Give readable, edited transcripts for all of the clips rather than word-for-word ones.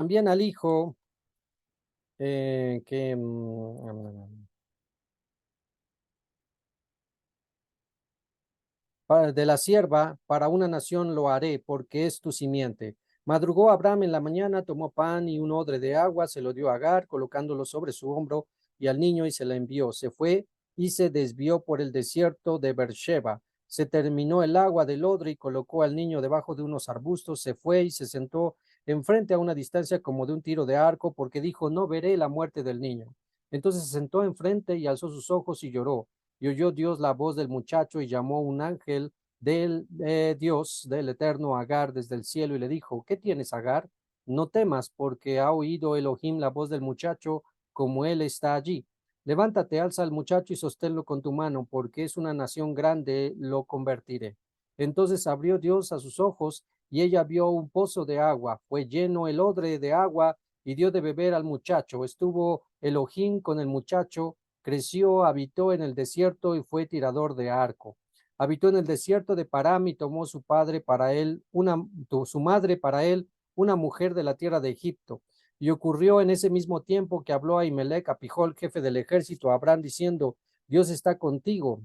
también al hijo que de la sierva, para una nación lo haré, porque es tu simiente. Madrugó Abraham en la mañana, tomó pan y un odre de agua, se lo dio a Agar, colocándolo sobre su hombro y al niño y se la envió. Se fue y se desvió por el desierto de Beersheba. Se terminó el agua del odre y colocó al niño debajo de unos arbustos. Se fue y se sentó enfrente a una distancia como de un tiro de arco, porque dijo, no veré la muerte del niño. Entonces se sentó enfrente y alzó sus ojos y lloró. Y oyó Dios la voz del muchacho y llamó un ángel del Dios, del Eterno, a Agar desde el cielo y le dijo, ¿qué tienes, Agar? No temas, porque ha oído Elohim la voz del muchacho, como él está allí. Levántate, alza al muchacho y sosténlo con tu mano, porque es una nación grande, lo convertiré. Entonces abrió Dios a sus ojos y ella vio un pozo de agua. Fue lleno el odre de agua y dio de beber al muchacho. Estuvo Elohim con el muchacho, creció, habitó en el desierto y fue tirador de arco. Habitó en el desierto de Param y tomó su padre para él, su madre para él, una mujer de la tierra de Egipto. Y ocurrió en ese mismo tiempo que habló Ahimelech a Pijol, jefe del ejército, a Abraham, diciendo, Dios está contigo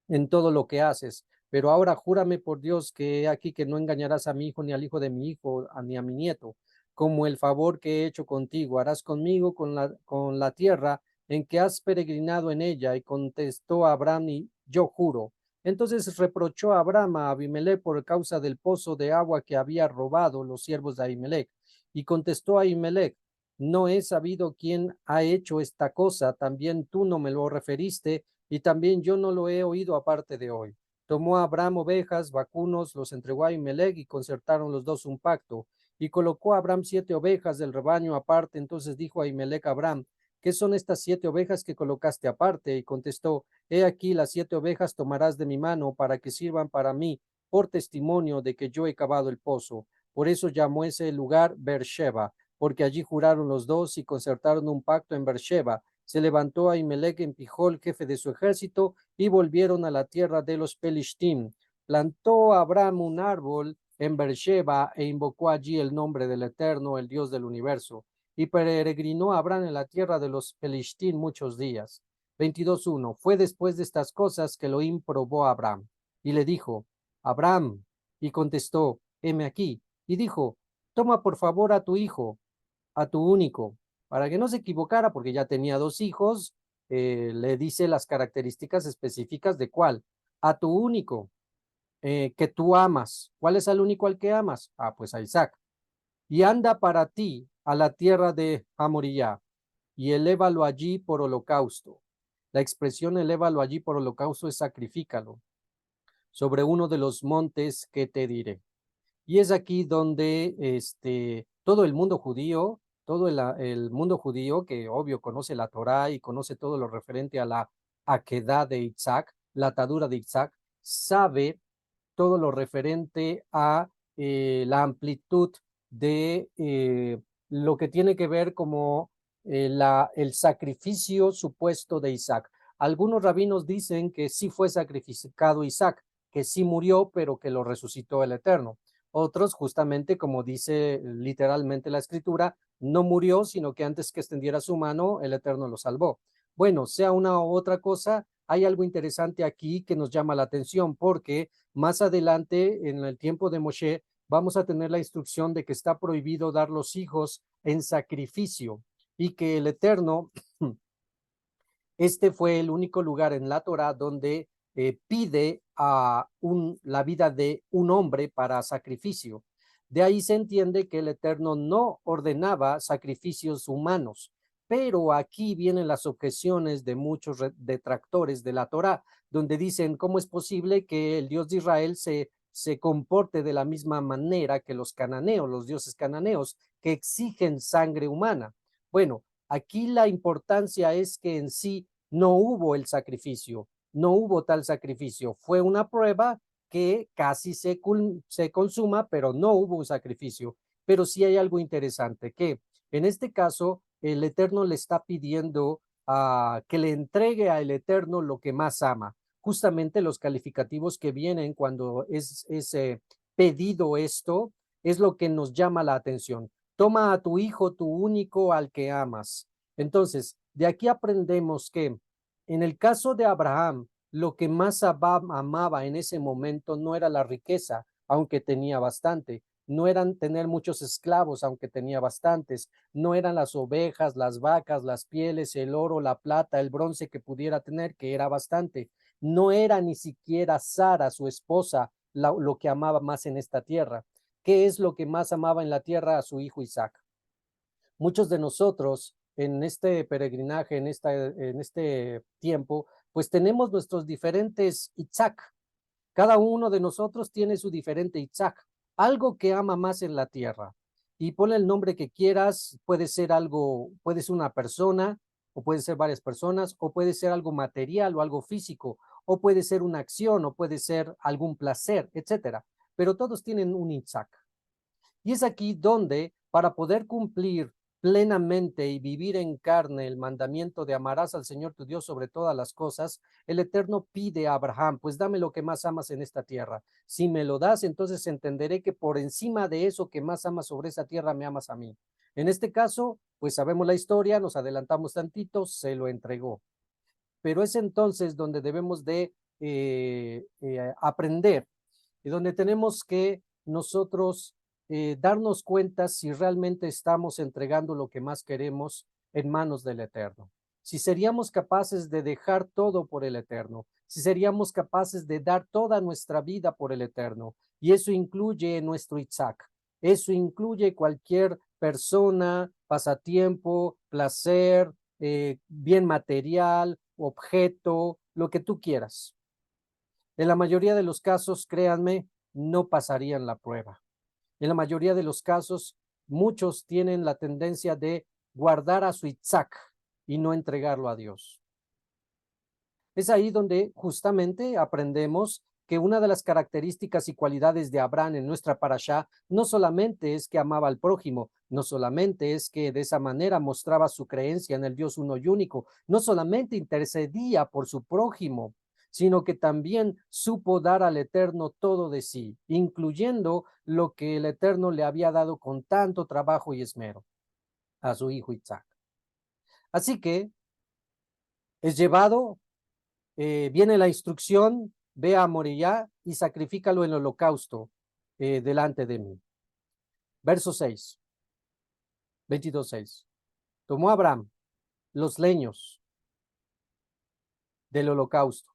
en todo lo que haces. Pero ahora júrame por Dios que he aquí que no engañarás a mi hijo ni al hijo de mi hijo, ni a mi nieto, como el favor que he hecho contigo, harás conmigo con la tierra en que has peregrinado en ella. Y contestó Abraham, y yo juro. Entonces reprochó a Abraham a Abimelech por causa del pozo de agua que había robado los siervos de Abimelech. Y contestó a Abimelech, no he sabido quién ha hecho esta cosa, también tú no me lo referiste, y también yo no lo he oído aparte de hoy. Tomó a Abraham ovejas, vacunos, los entregó a Ahimelech y concertaron los dos un pacto. Y colocó a Abraham 7 ovejas del rebaño aparte. Entonces dijo a Ahimelech a Abraham, ¿qué son estas 7 ovejas que colocaste aparte? Y contestó, he aquí las 7 ovejas tomarás de mi mano para que sirvan para mí por testimonio de que yo he cavado el pozo. Por eso llamó ese lugar Beersheba, porque allí juraron los dos y concertaron un pacto en Beersheba. Se levantó Ahimelech en Pijol, jefe de su ejército, y volvieron a la tierra de los Pelishtim. Plantó Abraham un árbol en Beersheba e invocó allí el nombre del Eterno, el Dios del universo. Y peregrinó Abraham en la tierra de los Pelishtim muchos días. 22:1. Fue después de estas cosas que Elohim probó a Abraham y le dijo, Abraham, y contestó, heme aquí. Y dijo, toma por favor a tu hijo, a tu único, para que no se equivocara, porque ya tenía 2 hijos, le dice las características específicas de cuál, a tu único, que tú amas. ¿Cuál es el único al que amas? Ah, pues a Isaac. Y anda para ti a la tierra de Amorillá y elévalo allí por holocausto. La expresión elévalo allí por holocausto es sacrifícalo sobre uno de los montes que te diré. Y es aquí donde todo el mundo judío, todo el mundo judío que obvio conoce la Torá y conoce todo lo referente a la aquedad de Isaac, la atadura de Isaac, sabe todo lo referente a la amplitud de lo que tiene que ver como el sacrificio supuesto de Isaac. Algunos rabinos dicen que sí fue sacrificado Isaac, que sí murió, pero que lo resucitó el Eterno. Otros, justamente como dice literalmente la escritura, no murió, sino que antes que extendiera su mano, el Eterno lo salvó. Bueno, sea una u otra cosa, hay algo interesante aquí que nos llama la atención, porque más adelante, en el tiempo de Moshe, vamos a tener la instrucción de que está prohibido dar los hijos en sacrificio y que el Eterno, este fue el único lugar en la Torah donde pide la vida de un hombre para sacrificio. De ahí se entiende que el Eterno no ordenaba sacrificios humanos, pero aquí vienen las objeciones de muchos detractores de la Torah, donde dicen, ¿cómo es posible que el Dios de Israel se comporte de la misma manera que los cananeos, los dioses cananeos, que exigen sangre humana? Bueno, aquí la importancia es que en sí no hubo el sacrificio, no hubo tal sacrificio. Fue una prueba que casi se consuma, pero no hubo un sacrificio. Pero sí hay algo interesante, que en este caso el Eterno le está pidiendo que le entregue al Eterno lo que más ama. Justamente los calificativos que vienen cuando es pedido esto es lo que nos llama la atención. toma a tu hijo, tu único, al que amas. Entonces, de aquí aprendemos que en el caso de Abraham, lo que más amaba en ese momento no era la riqueza, aunque tenía bastante, no eran tener muchos esclavos, aunque tenía bastantes, no eran las ovejas, las vacas, las pieles, el oro, la plata, el bronce que pudiera tener, que era bastante. No era ni siquiera Sara, su esposa, lo que amaba más en esta tierra. ¿Qué es lo que más amaba en la tierra? A su hijo Isaac. Muchos de nosotros en este peregrinaje, en este tiempo, pues tenemos nuestros diferentes Isaac. Cada uno de nosotros tiene su diferente Isaac, algo que ama más en la tierra. Y ponle el nombre que quieras, puede ser algo, puede ser una persona, o puede ser varias personas, o puede ser algo material o algo físico, o puede ser una acción, o puede ser algún placer, etcétera. Pero todos tienen un Isaac. Y es aquí donde, para poder cumplir plenamente y vivir en carne el mandamiento de amarás al Señor tu Dios sobre todas las cosas, el Eterno pide a Abraham, pues dame lo que más amas en esta tierra. Si me lo das, entonces entenderé que por encima de eso que más amas sobre esa tierra, me amas a mí. En este caso, pues sabemos la historia, nos adelantamos tantito, se lo entregó. Pero es entonces donde debemos de aprender y donde tenemos que nosotros darnos cuenta si realmente estamos entregando lo que más queremos en manos del Eterno. Si seríamos capaces de dejar todo por el Eterno, si seríamos capaces de dar toda nuestra vida por el Eterno. Y eso incluye nuestro Isaac, eso incluye cualquier persona, pasatiempo, placer, bien material, objeto, lo que tú quieras. En la mayoría de los casos, créanme, no pasarían la prueba. En la mayoría de los casos, muchos tienen la tendencia de guardar a su Isaac y no entregarlo a Dios. Es ahí donde justamente aprendemos que una de las características y cualidades de Abraham en nuestra parashá no solamente es que amaba al prójimo, no solamente es que de esa manera mostraba su creencia en el Dios uno y único, no solamente intercedía por su prójimo, sino que también supo dar al Eterno todo de sí, incluyendo lo que el Eterno le había dado con tanto trabajo y esmero a su hijo Isaac. Así que es llevado, viene la instrucción, ve a Moriah y sacrifícalo en el holocausto delante de mí. Verso 6, 22:6. Tomó Abraham los leños del holocausto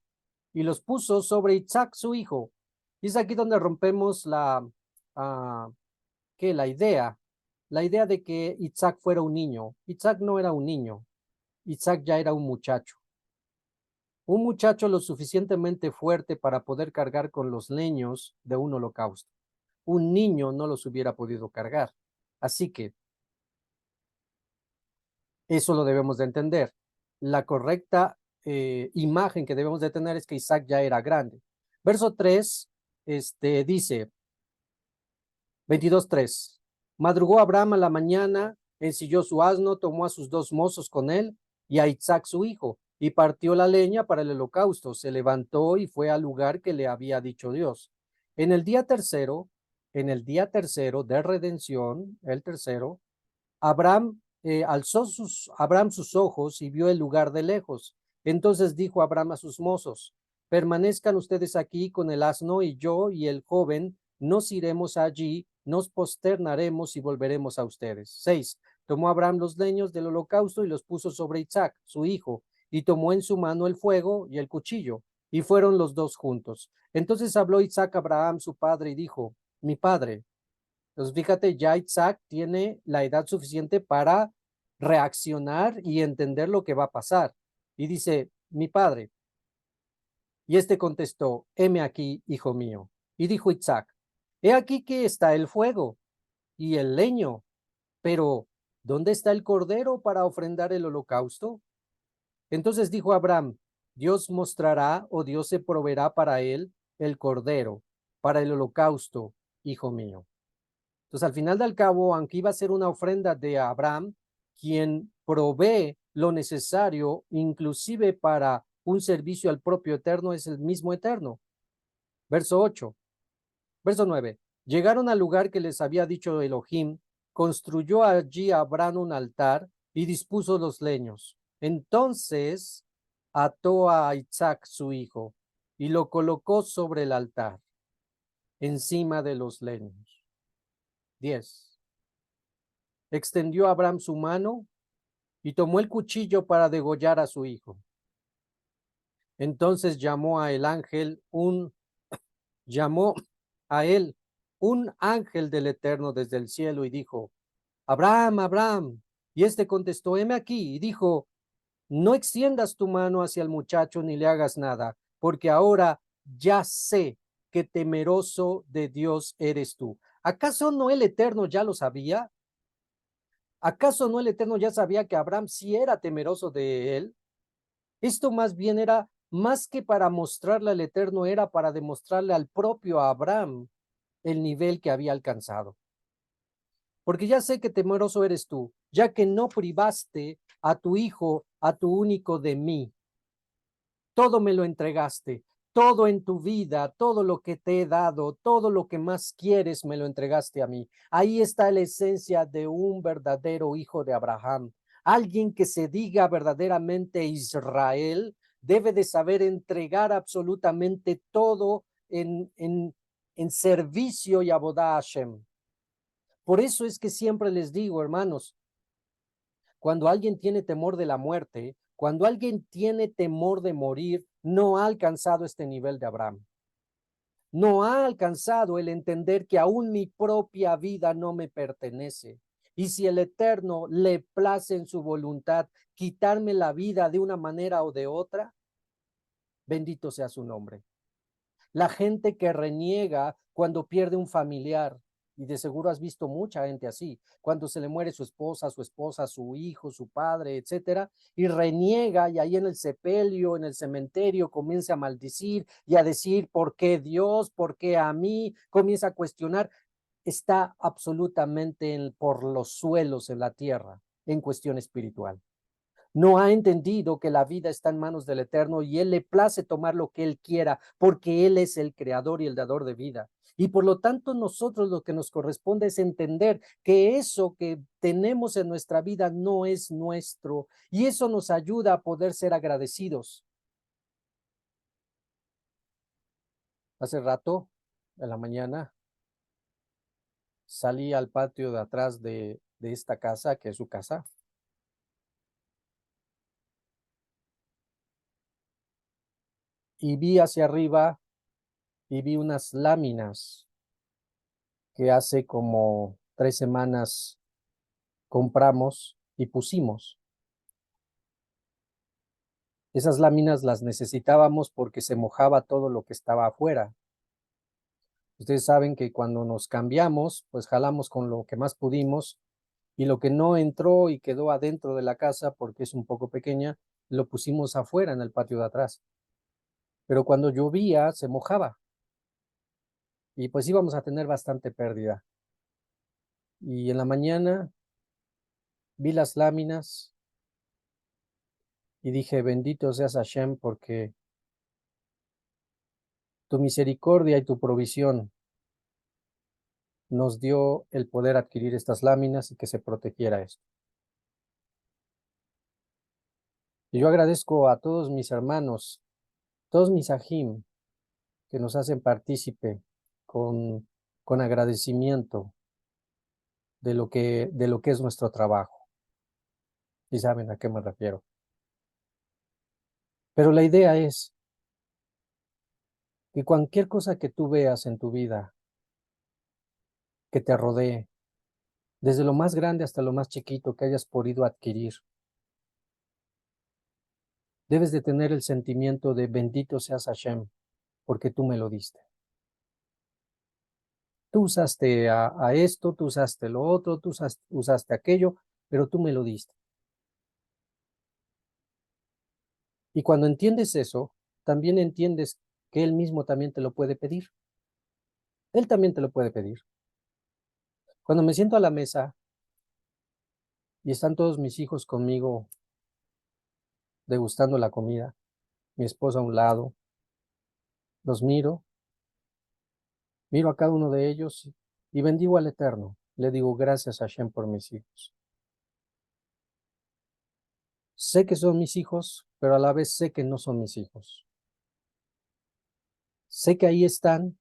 y los puso sobre Isaac su hijo. Y es aquí donde rompemos la idea de que Isaac fuera un niño. Isaac no era un niño, Isaac ya era un muchacho. Un muchacho lo suficientemente fuerte para poder cargar con los leños de un holocausto. Un niño no los hubiera podido cargar. Así que eso lo debemos de entender. La correcta imagen que debemos de tener es que Isaac ya era grande. Verso 3 dice, 22:3. Madrugó Abraham a la mañana, ensilló su asno, tomó a sus 2 mozos con él y a Isaac su hijo, y partió la leña para el holocausto. Se levantó y fue al lugar que le había dicho Dios. En el día tercero, de redención, el tercero, alzó Abraham sus ojos y vio el lugar de lejos. Entonces dijo Abraham a sus mozos, permanezcan ustedes aquí con el asno y yo y el joven nos iremos allí, nos posternaremos y volveremos a ustedes. 6. Tomó Abraham los leños del holocausto y los puso sobre Isaac, su hijo, y tomó en su mano el fuego y el cuchillo, y fueron los dos juntos. Entonces habló Isaac a Abraham, su padre, y dijo, mi padre. Entonces, fíjate, ya Isaac tiene la edad suficiente para reaccionar y entender lo que va a pasar. Y dice, mi padre. Y este contestó, heme aquí, hijo mío. Y dijo Isaac, he aquí que está el fuego y el leño, pero ¿dónde está el cordero para ofrendar el holocausto? Entonces dijo Abraham, Dios mostrará o Dios se proveerá para él el cordero, para el holocausto, hijo mío. Entonces, al final del cabo, aunque iba a ser una ofrenda de Abraham, quien provee lo necesario, inclusive para un servicio al propio Eterno, es el mismo Eterno. Verso 8. Verso 9. Llegaron al lugar que les había dicho Elohim, construyó allí Abraham un altar y dispuso los leños. Entonces ató a Isaac su hijo y lo colocó sobre el altar, encima de los leños. 10. Extendió Abraham su mano y tomó el cuchillo para degollar a su hijo. Entonces llamó a él un ángel del Eterno desde el cielo y dijo: Abraham, Abraham. Y este contestó: heme aquí. Y dijo: no extiendas tu mano hacia el muchacho ni le hagas nada, porque ahora ya sé que temeroso de Dios eres tú. ¿Acaso no el Eterno ya lo sabía? ¿Acaso no el Eterno ya sabía que Abraham sí era temeroso de él? Esto más bien era más que para mostrarle al Eterno, era para demostrarle al propio Abraham el nivel que había alcanzado. Porque ya sé que temeroso eres tú, ya que no privaste a tu hijo, a tu único de mí. Todo me lo entregaste, todo en tu vida, todo lo que te he dado, todo lo que más quieres me lo entregaste a mí. Ahí está la esencia de un verdadero hijo de Abraham. Alguien que se diga verdaderamente Israel debe de saber entregar absolutamente todo en servicio y abodá a Hashem. Por eso es que siempre les digo, hermanos, cuando alguien tiene temor de la muerte, cuando alguien tiene temor de morir, no ha alcanzado este nivel de Abraham. No ha alcanzado el entender que aún mi propia vida no me pertenece. Y si el Eterno le place en su voluntad quitarme la vida de una manera o de otra, bendito sea su nombre. La gente que reniega cuando pierde un familiar, y de seguro has visto mucha gente así, cuando se le muere su esposa, su hijo, su padre, etcétera, y reniega, y ahí en el sepelio, en el cementerio, comienza a maldecir y a decir: ¿por qué Dios? ¿Por qué a mí? Comienza a cuestionar. Está absolutamente por los suelos en la tierra en cuestión espiritual. No ha entendido que la vida está en manos del Eterno y Él le place tomar lo que Él quiera, porque Él es el creador y el dador de vida. Y por lo tanto, nosotros lo que nos corresponde es entender que eso que tenemos en nuestra vida no es nuestro, y eso nos ayuda a poder ser agradecidos. Hace rato, en la mañana, salí al patio de atrás de esta casa, que es su casa, y vi hacia arriba y vi unas láminas que hace como 3 semanas compramos y pusimos. Esas láminas las necesitábamos porque se mojaba todo lo que estaba afuera. Ustedes saben que cuando nos cambiamos, pues jalamos con lo que más pudimos, y lo que no entró y quedó adentro de la casa porque es un poco pequeña, lo pusimos afuera en el patio de atrás. Pero cuando llovía se mojaba y pues íbamos a tener bastante pérdida. Y en la mañana vi las láminas y dije: bendito seas Hashem, porque tu misericordia y tu provisión nos dio el poder adquirir estas láminas y que se protegiera esto. Y yo agradezco a todos mis hermanos, todos mis ajim, que nos hacen partícipe con agradecimiento de lo que es nuestro trabajo. Y saben a qué me refiero. Pero la idea es que cualquier cosa que tú veas en tu vida, que te rodee, desde lo más grande hasta lo más chiquito que hayas podido adquirir, debes de tener el sentimiento de bendito seas Hashem, porque tú me lo diste. Tú usaste a esto, tú usaste lo otro, tú usaste aquello, pero tú me lo diste. Y cuando entiendes eso, también entiendes que Él mismo también te lo puede pedir. Él también te lo puede pedir. Cuando me siento a la mesa y están todos mis hijos conmigo degustando la comida, mi esposa a un lado, los miro a cada uno de ellos y bendigo al Eterno. Le digo, gracias Hashem por mis hijos. Sé que son mis hijos, pero a la vez sé que no son mis hijos. Sé que ahí están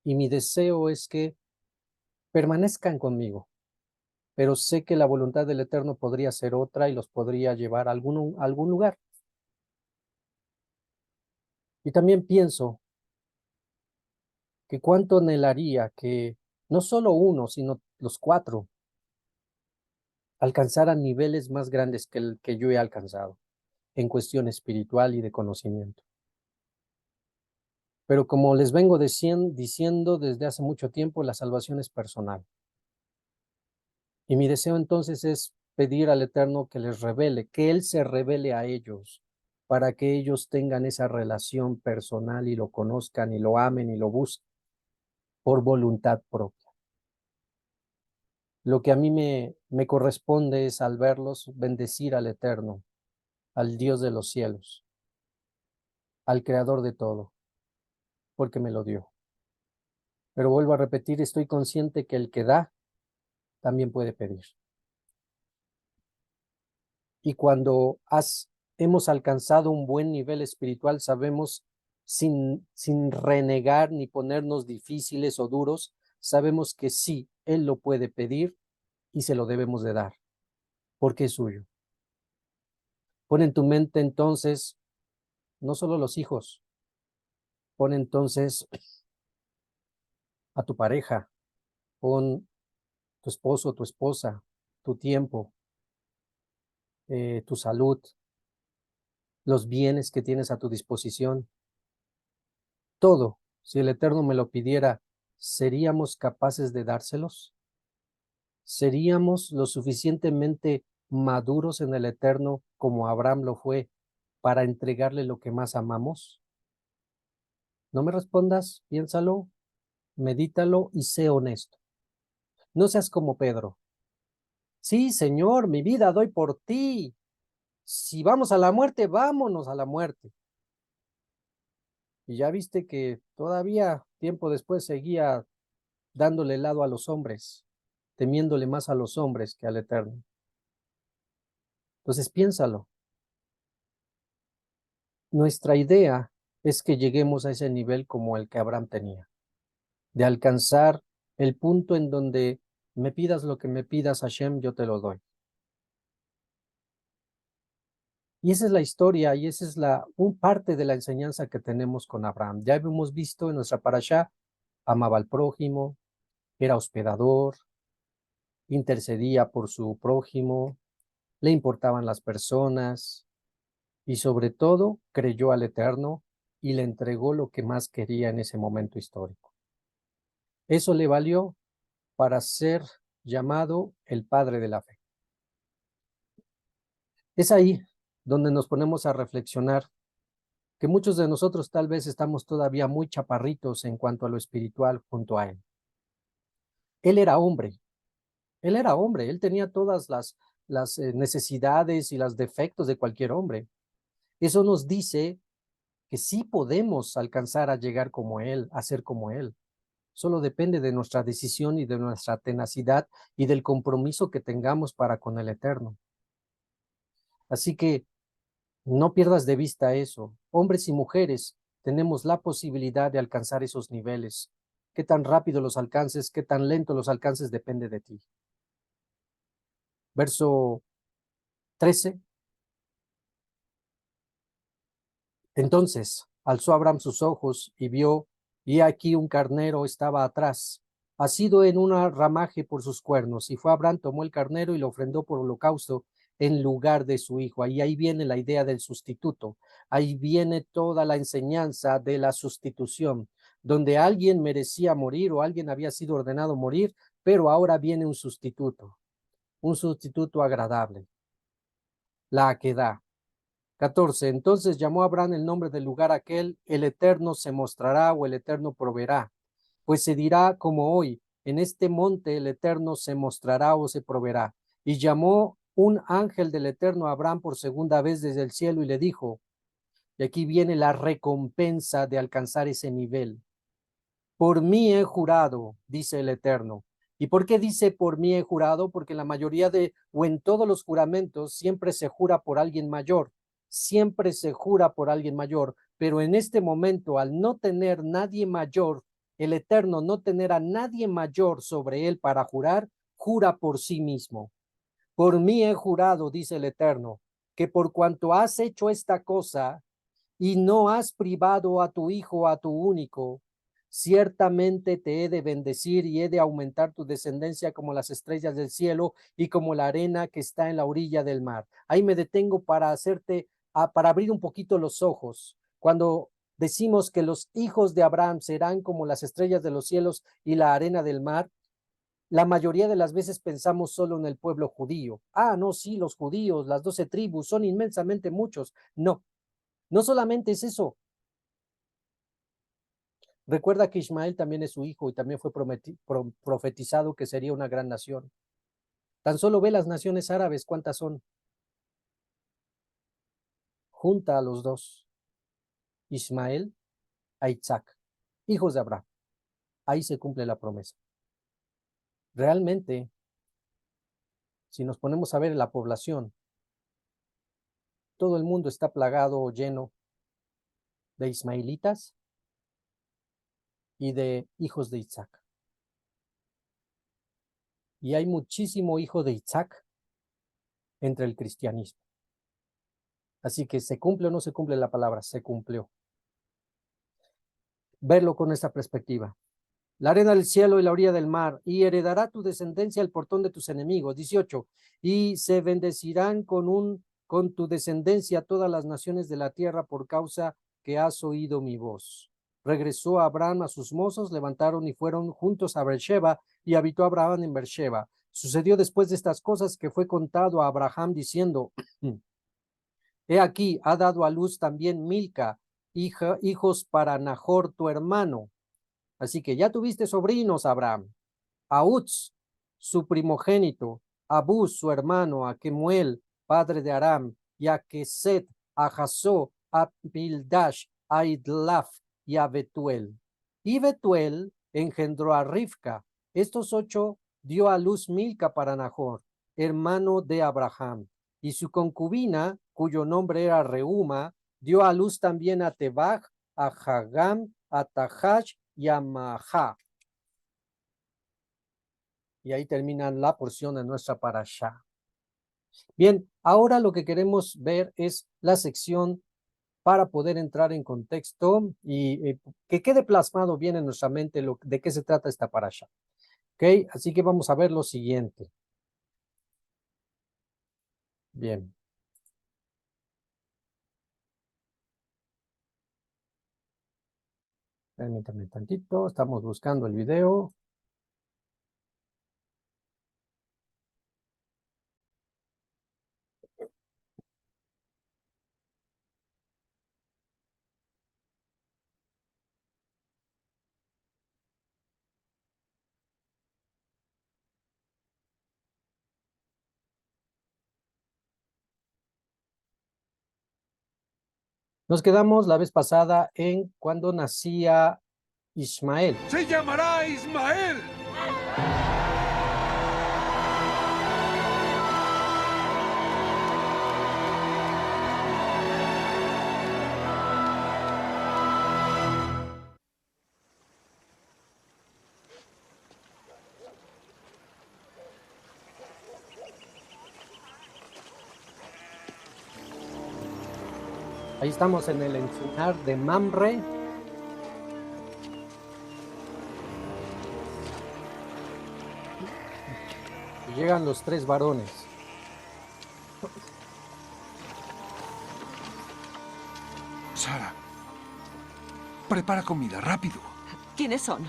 y mi deseo es que permanezcan conmigo, pero sé que la voluntad del Eterno podría ser otra y los podría llevar a algún lugar. Y también pienso que cuánto anhelaría que no solo uno, sino los cuatro alcanzaran niveles más grandes que el que yo he alcanzado en cuestión espiritual y de conocimiento. Pero como les vengo diciendo desde hace mucho tiempo, la salvación es personal. Y mi deseo entonces es pedir al Eterno que les revele, que Él se revele a ellos, para que ellos tengan esa relación personal y lo conozcan y lo amen y lo busquen por voluntad propia. Lo que a mí me corresponde es al verlos bendecir al Eterno, al Dios de los cielos, al Creador de todo, porque me lo dio. Pero vuelvo a repetir, estoy consciente que el que da también puede pedir. Y cuando hemos alcanzado un buen nivel espiritual, sabemos sin renegar ni ponernos difíciles o duros, sabemos que sí, Él lo puede pedir y se lo debemos de dar, porque es suyo. Pon en tu mente entonces, no solo los hijos, pon entonces a tu pareja, pon tu esposo, tu esposa, tu tiempo, tu salud, los bienes que tienes a tu disposición, todo. Si el Eterno me lo pidiera, ¿seríamos capaces de dárselos? ¿Seríamos lo suficientemente maduros en el Eterno como Abraham lo fue para entregarle lo que más amamos? No me respondas, piénsalo, medítalo y sé honesto. No seas como Pedro. Sí, Señor, mi vida doy por ti. Si vamos a la muerte, vámonos a la muerte. Y ya viste que todavía tiempo después seguía dándole lado a los hombres, temiéndole más a los hombres que al Eterno. Entonces piénsalo. Nuestra idea es que lleguemos a ese nivel como el que Abraham tenía, de alcanzar el punto en donde me pidas lo que me pidas, Hashem, yo te lo doy. Y esa es la historia y esa es parte de la enseñanza que tenemos con Abraham. Ya hemos visto en nuestra parashá, amaba al prójimo, era hospedador, intercedía por su prójimo, le importaban las personas y sobre todo creyó al Eterno y le entregó lo que más quería en ese momento histórico. Eso le valió para ser llamado el padre de la fe. Es ahí donde nos ponemos a reflexionar que muchos de nosotros tal vez estamos todavía muy chaparritos en cuanto a lo espiritual junto a él. Él era hombre, él tenía todas las necesidades y los defectos de cualquier hombre. Eso nos dice que sí podemos alcanzar a llegar como él, a ser como él. Solo depende de nuestra decisión y de nuestra tenacidad y del compromiso que tengamos para con el Eterno. Así que no pierdas de vista eso. Hombres y mujeres tenemos la posibilidad de alcanzar esos niveles. Qué tan rápido los alcances, qué tan lento los alcances, depende de ti. Verso 13. Entonces alzó Abraham sus ojos y vio, y aquí un carnero estaba atrás, asido en un ramaje por sus cuernos. Y fue Abraham, tomó el carnero y lo ofrendó por holocausto en lugar de su hijo. Ahí viene la idea del sustituto. Ahí viene toda la enseñanza de la sustitución, donde alguien merecía morir o alguien había sido ordenado morir, pero ahora viene un sustituto agradable, la aquedad. 14. Entonces llamó Abraham el nombre del lugar aquel, el Eterno se mostrará o el Eterno proveerá. Pues se dirá como hoy, en este monte el Eterno se mostrará o se proveerá. Y llamó un ángel del Eterno a Abraham por segunda vez desde el cielo y le dijo, y aquí viene la recompensa de alcanzar ese nivel. Por mí he jurado, dice el Eterno, ¿Y por qué dice por mí he jurado? Porque en la mayoría o en todos los juramentos siempre se jura por alguien mayor, siempre se jura por alguien mayor, pero en este momento al no tener nadie mayor, el Eterno no tener a nadie mayor sobre él para jurar, jura por sí mismo. Por mí he jurado, dice el Eterno, que por cuanto has hecho esta cosa y no has privado a tu hijo, a tu único, ciertamente te he de bendecir y he de aumentar tu descendencia como las estrellas del cielo y como la arena que está en la orilla del mar. Ahí me detengo para para abrir un poquito los ojos. Cuando decimos que los hijos de Abraham serán como las estrellas de los cielos y la arena del mar, la mayoría de las veces pensamos solo en el pueblo judío. Ah, no, sí, los judíos, las 12 tribus, son inmensamente muchos. No, no solamente es eso. Recuerda que Ismael también es su hijo y también fue profetizado que sería una gran nación. Tan solo ve las naciones árabes, ¿cuántas son? Junta a los dos, Ismael a Isaac, hijos de Abraham. Ahí se cumple la promesa. Realmente, si nos ponemos a ver la población, todo el mundo está plagado o lleno de ismaelitas y de hijos de Isaac. Y hay muchísimo hijo de Isaac entre el cristianismo. Así que se cumple o no se cumple la palabra, se cumplió. Verlo con esta perspectiva. La arena del cielo y la orilla del mar, y heredará tu descendencia el portón de tus enemigos. 18. Y se bendecirán con tu descendencia todas las naciones de la tierra por causa que has oído mi voz. Regresó Abraham a sus mozos, levantaron y fueron juntos a Beersheba, y habitó Abraham en Beersheba. Sucedió después de estas cosas que fue contado a Abraham diciendo, he aquí, ha dado a luz también Milca, hijos para Nahor tu hermano. Así que ya tuviste sobrinos, Abraham. A Uz, su primogénito, a Buz, su hermano, a Kemuel, padre de Aram, y a Keset, a Jasó, a Pildash, a Idlaf y a Betuel. Y Betuel engendró a Rivka. Estos 8 dio a luz Milca para Nahor, hermano de Abraham. Y su concubina, cuyo nombre era Reuma, dio a luz también a Tebach, a Hagam, a Tahash y a Mahá. Y ahí termina la porción de nuestra parashá. Bien, ahora lo que queremos ver es la sección para poder entrar en contexto y que quede plasmado bien en nuestra mente de qué se trata esta parashá. ¿Ok? Así que vamos a ver lo siguiente. Bien. Permítanme tantito, estamos buscando el video. Nos quedamos la vez pasada en cuando nacía Ismael. ¡Se llamará Ismael! Ahí estamos en el encinar de Mamre. Y llegan los 3 varones. Sara, prepara comida, rápido. ¿Quiénes son?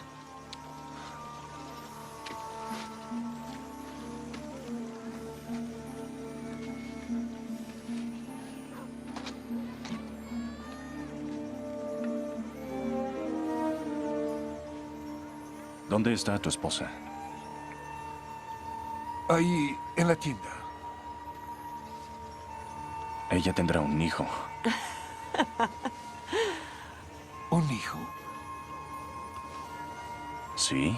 ¿Dónde está tu esposa? Ahí, en la tienda. Ella tendrá un hijo. ¿Un hijo? ¿Sí?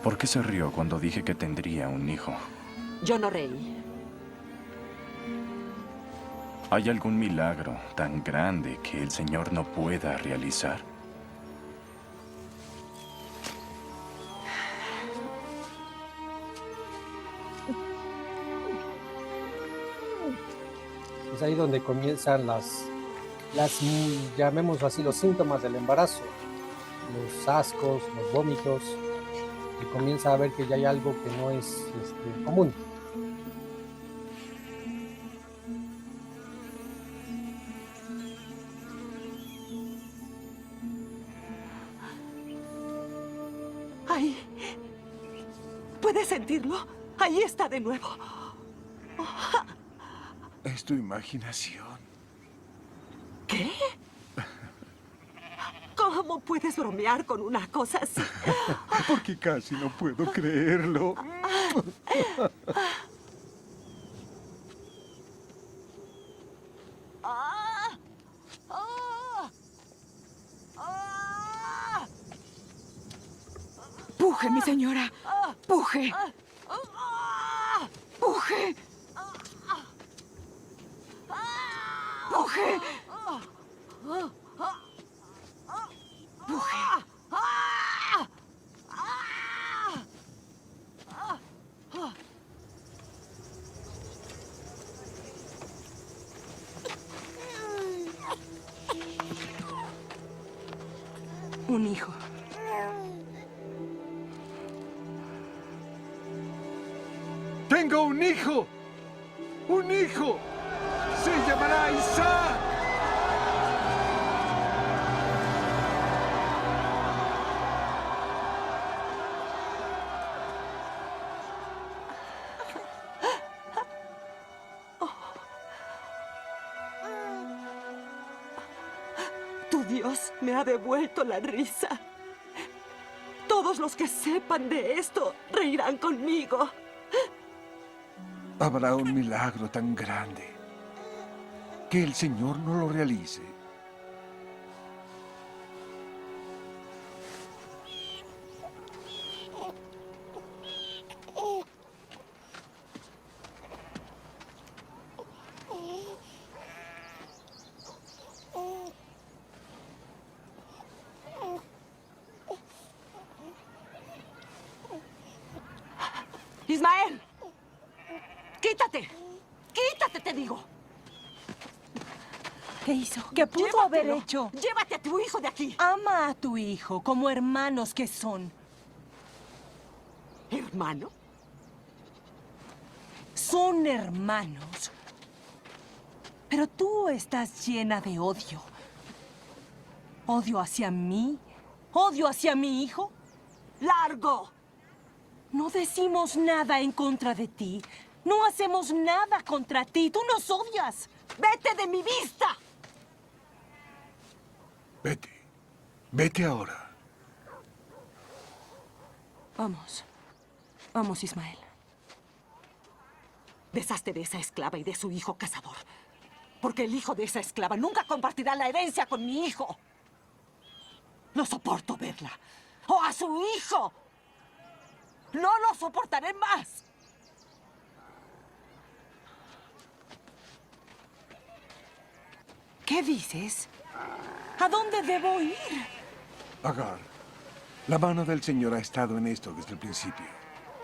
¿Por qué se rió cuando dije que tendría un hijo? Yo no reí. ¿Hay algún milagro tan grande que el Señor no pueda realizar? Es ahí donde comienzan llamémoslo así, los síntomas del embarazo, los ascos, los vómitos, y comienza a ver que ya hay algo que no es común. Ahí. ¿Puedes sentirlo? Ahí está de nuevo. Es tu imaginación. ¿Qué? ¿Cómo puedes bromear con una cosa así? Porque casi no puedo creerlo. ¡Ah! ¡Ah! ¡Ah! Puje, mi señora. Puje. Puje. Puje. Puje. Un hijo. ¡Tengo un hijo! ¡Un hijo! ¡Se llamará Isaac! Tu Dios me ha devuelto la risa. Todos los que sepan de esto reirán conmigo. Habrá un milagro tan grande que el Señor no lo realice. ¡Ismael! ¡Quítate! ¡Quítate, te digo! ¿Qué hizo? ¿Qué pudo Llévatelo. haber hecho? ¡Llévate a tu hijo de aquí! Ama a tu hijo como hermanos que son. ¿Hermano? Son hermanos. Pero tú estás llena de odio. Odio hacia mí. Odio hacia mi hijo. ¡Largo! No decimos nada en contra de ti. No hacemos nada contra ti. Tú nos odias. ¡Vete de mi vista! Vete. Vete ahora. Vamos. Vamos, Ismael. Deshazte de esa esclava y de su hijo cazador. Porque el hijo de esa esclava nunca compartirá la herencia con mi hijo. No soporto verla. ¡O a su hijo! ¡No lo soportaré más! ¿Qué dices? ¿A dónde debo ir? Agar, la mano del Señor ha estado en esto desde el principio.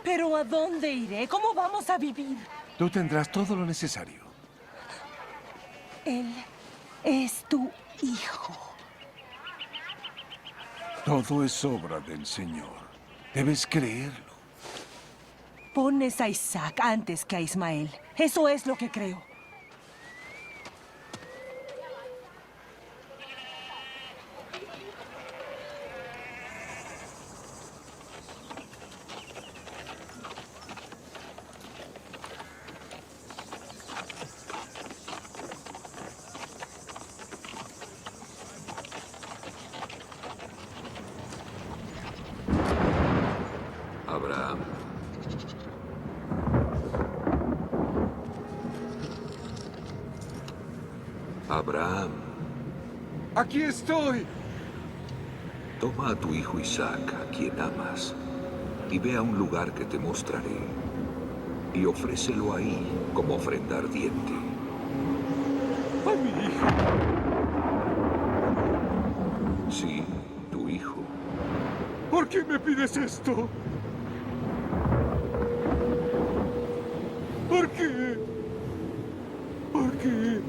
¿Pero a dónde iré? ¿Cómo vamos a vivir? Tú tendrás todo lo necesario. Él es tu hijo. Todo es obra del Señor. Debes creerlo. Pones a Isaac antes que a Ismael. Eso es lo que creo. Abraham. Abraham, ¡Aquí estoy! toma a tu hijo Isaac, a quien amas, y ve a un lugar que te mostraré. Y ofrécelo ahí como ofrenda ardiente. ¡A mi hijo! Sí, tu hijo. ¿Por qué me pides esto? ¿Por qué? ¿Por qué?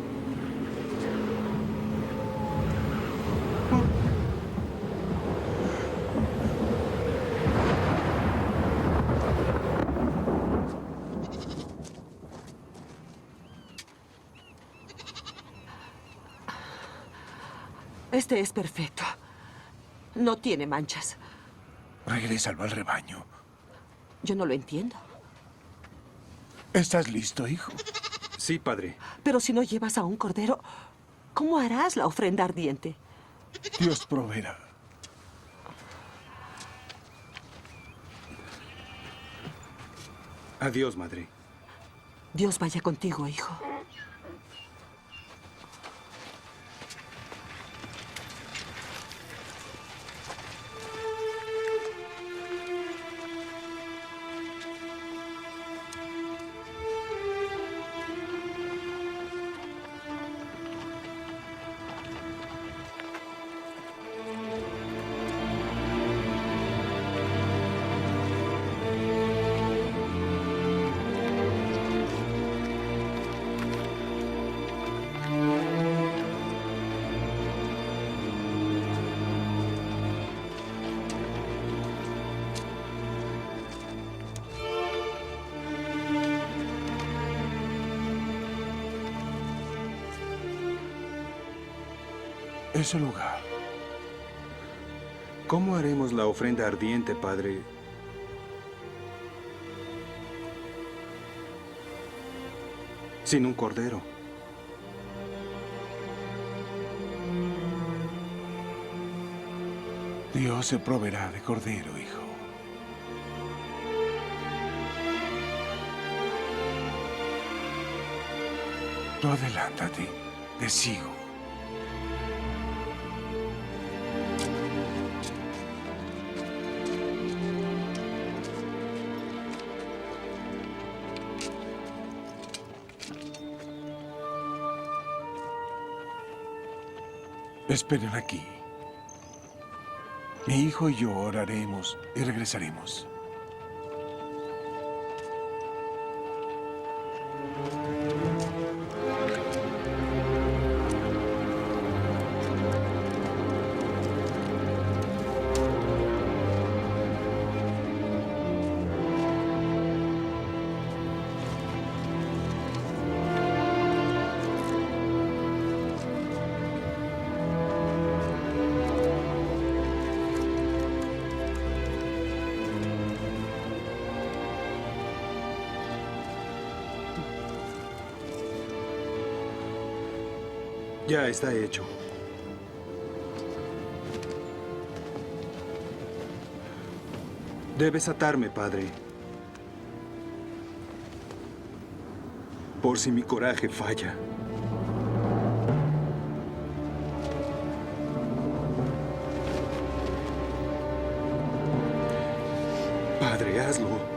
Este es perfecto. No tiene manchas. Regrésalo al rebaño. Yo no lo entiendo. ¿Estás listo, hijo? Sí, padre. Pero si no llevas a un cordero, ¿cómo harás la ofrenda ardiente? Dios proveerá. Adiós, madre. Dios vaya contigo, hijo. Ese lugar. ¿Cómo haremos la ofrenda ardiente, padre? Sin un cordero. Dios se proveerá de cordero, hijo. Tú adelántate, te sigo. Esperen aquí. Mi hijo y yo oraremos y regresaremos. Ya está hecho. Debes atarme, padre. Por si mi coraje falla. Padre, hazlo.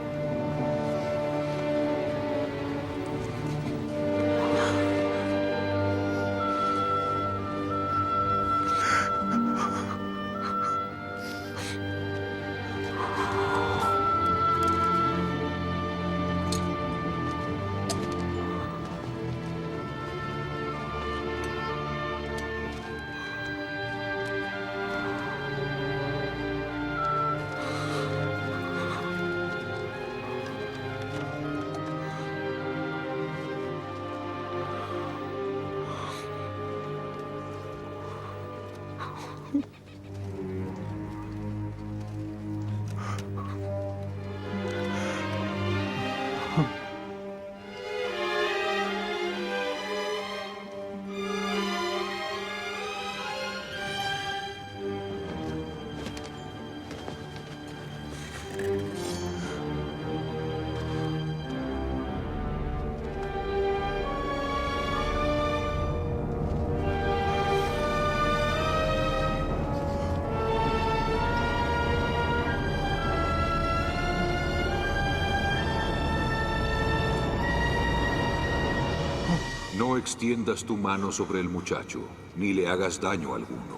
No extiendas tu mano sobre el muchacho, ni le hagas daño alguno,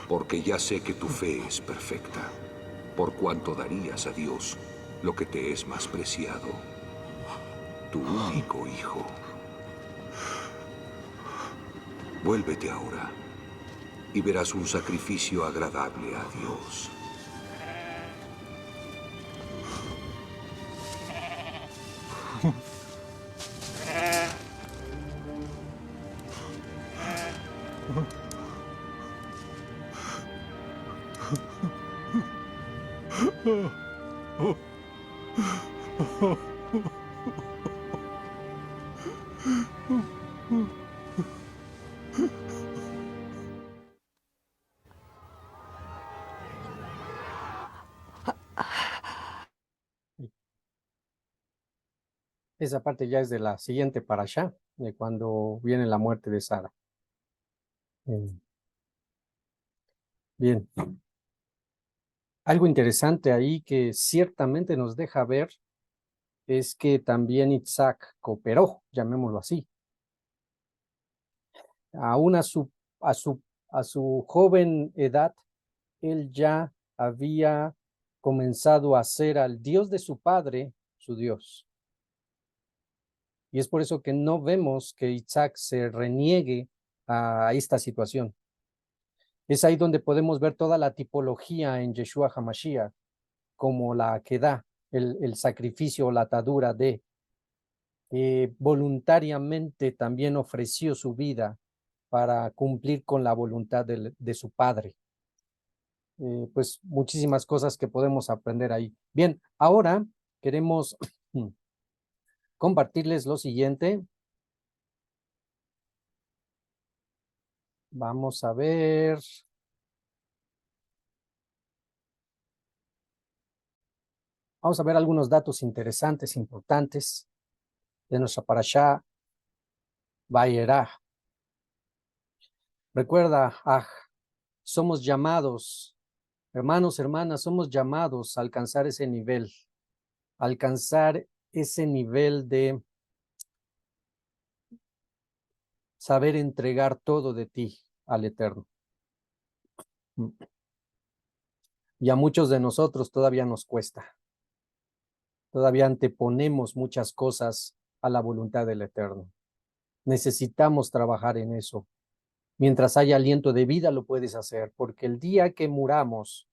porque ya sé que tu fe es perfecta, por cuanto darías a Dios lo que te es más preciado, tu único hijo. Vuélvete ahora y verás un sacrificio agradable a Dios. Esa parte ya es de la siguiente parashá, de cuando viene la muerte de Sara. Bien. Algo interesante ahí que ciertamente nos deja ver es que también Isaac cooperó, llamémoslo así. Aún a su joven edad, él ya había comenzado a hacer al Dios de su padre su Dios. Y es por eso que no vemos que Isaac se reniegue a esta situación. Es ahí donde podemos ver toda la tipología en Yeshua HaMashiach, como la que da el sacrificio o la atadura de, voluntariamente también ofreció su vida para cumplir con la voluntad de su padre. Pues muchísimas cosas que podemos aprender ahí. Bien, ahora queremos compartirles lo siguiente. Vamos a ver. Vamos a ver algunos datos interesantes, importantes de nuestra parashá Vayera. Recuerda, somos llamados, hermanos, hermanas, somos llamados a alcanzar ese nivel, de saber entregar todo de ti al Eterno. Y a muchos de nosotros todavía nos cuesta. Todavía anteponemos muchas cosas a la voluntad del Eterno. Necesitamos trabajar en eso. Mientras haya aliento de vida lo puedes hacer, porque el día que muramos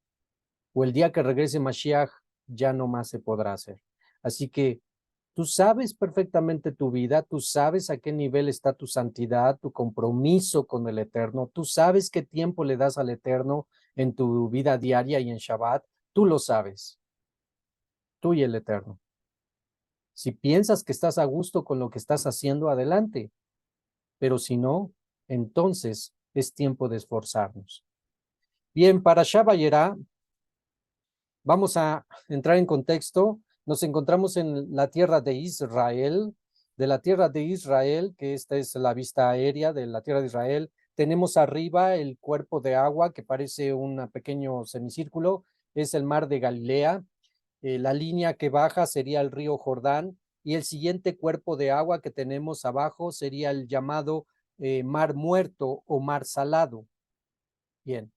o el día que regrese Mashiach ya no más se podrá hacer. Así que tú sabes perfectamente tu vida, tú sabes a qué nivel está tu santidad, tu compromiso con el Eterno, tú sabes qué tiempo le das al Eterno en tu vida diaria y en Shabbat, tú lo sabes, tú y el Eterno. Si piensas que estás a gusto con lo que estás haciendo, adelante, pero si no, entonces es tiempo de esforzarnos. Bien, para Vayera, vamos a entrar en contexto. Nos encontramos en la tierra de Israel. De la tierra de Israel, que esta es la vista aérea de la tierra de Israel, tenemos arriba el cuerpo de agua que parece un pequeño semicírculo, es el mar de Galilea. La línea que baja sería el río Jordán y el siguiente cuerpo de agua que tenemos abajo sería el llamado mar muerto o mar salado. Bien.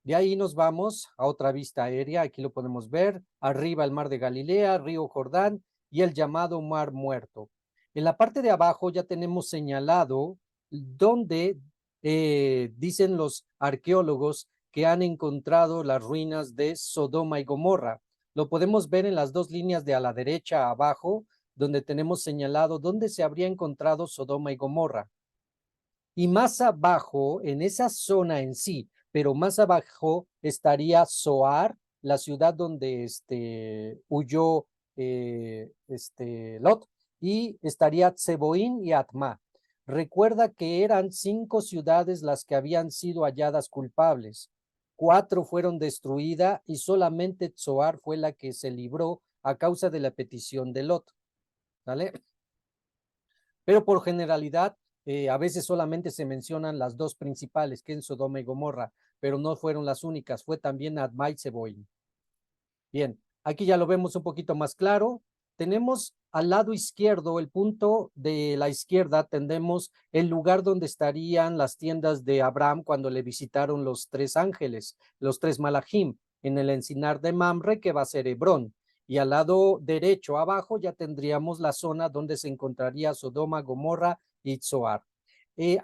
De ahí nos vamos a otra vista aérea, aquí lo podemos ver, arriba el mar de Galilea, río Jordán y el llamado mar muerto. En la parte de abajo ya tenemos señalado donde dicen los arqueólogos que han encontrado las ruinas de Sodoma y Gomorra. Lo podemos ver en las dos líneas de a la derecha abajo, donde tenemos señalado dónde se habría encontrado Sodoma y Gomorra. Y más abajo, en esa zona en sí, pero más abajo estaría Zoar, la ciudad donde huyó Lot, y estaría Tseboín y Atma. Recuerda que eran 5 ciudades las que habían sido halladas culpables. 4 fueron destruidas y solamente Zoar fue la que se libró a causa de la petición de Lot. ¿Vale? Pero por generalidad, a veces solamente se mencionan las 2 principales, que es Sodoma y Gomorra, pero no fueron las únicas, fue también Admá y Zeboim. Bien, aquí ya lo vemos un poquito más claro. Tenemos al lado izquierdo, el punto de la izquierda, tendremos el lugar donde estarían las tiendas de Abraham cuando le visitaron los 3 ángeles, los 3 malajim, en el encinar de Mamre, que va a ser Hebrón. Y al lado derecho abajo ya tendríamos la zona donde se encontraría Sodoma, Gomorra y Zoar.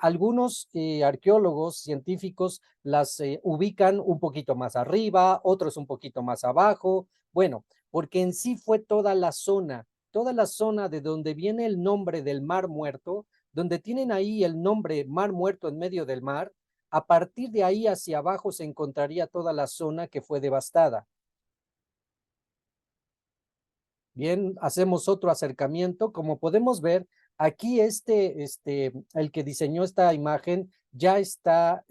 Algunos arqueólogos científicos las ubican un poquito más arriba, otros un poquito más abajo. Bueno, porque en sí fue toda la zona de donde viene el nombre del Mar Muerto, donde tienen ahí el nombre Mar Muerto en medio del mar. A partir de ahí hacia abajo se encontraría toda la zona que fue devastada. Bien, hacemos otro acercamiento. Como podemos ver, aquí el que diseñó esta imagen ya está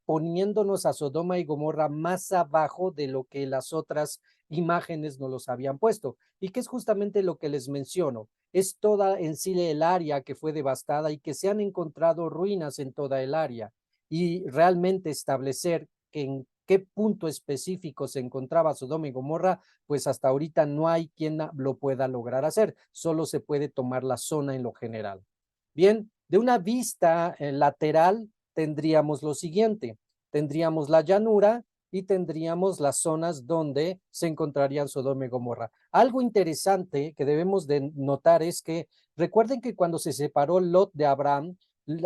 poniéndonos a Sodoma y Gomorra más abajo de lo que las otras imágenes nos los habían puesto. Y que es justamente lo que les menciono. Es toda en sí el área que fue devastada y que se han encontrado ruinas en toda el área. Y realmente establecer que en qué punto específico se encontraba Sodoma y Gomorra, pues hasta ahorita no hay quien lo pueda lograr hacer, solo se puede tomar la zona en lo general. Bien, de una vista lateral tendríamos lo siguiente, tendríamos la llanura y tendríamos las zonas donde se encontrarían Sodoma y Gomorra. Algo interesante que debemos de notar es que recuerden que cuando se separó Lot de Abraham,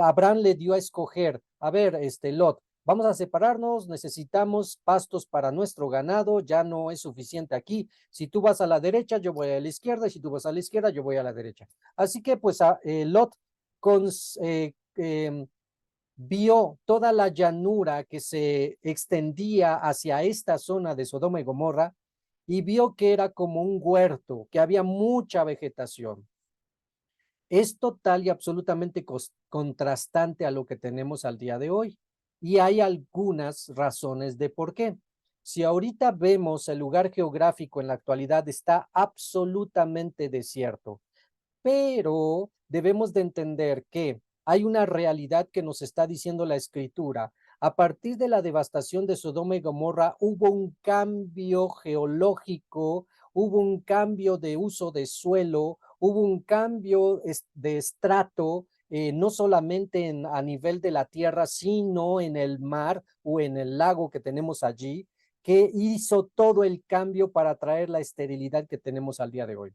Abraham le dio a escoger, a ver, Lot, vamos a separarnos, necesitamos pastos para nuestro ganado, ya no es suficiente aquí. Si tú vas a la derecha, yo voy a la izquierda, y si tú vas a la izquierda, yo voy a la derecha. Así que pues Lot vio toda la llanura que se extendía hacia esta zona de Sodoma y Gomorra y vio que era como un huerto, que había mucha vegetación. Es total y absolutamente contrastante a lo que tenemos al día de hoy. Y hay algunas razones de por qué. Si ahorita vemos el lugar geográfico en la actualidad está absolutamente desierto, pero debemos de entender que hay una realidad que nos está diciendo la Escritura. A partir de la devastación de Sodoma y Gomorra hubo un cambio geológico, hubo un cambio de uso de suelo, hubo un cambio de estrato, no solamente a nivel de la tierra, sino en el mar o en el lago que tenemos allí, que hizo todo el cambio para traer la esterilidad que tenemos al día de hoy.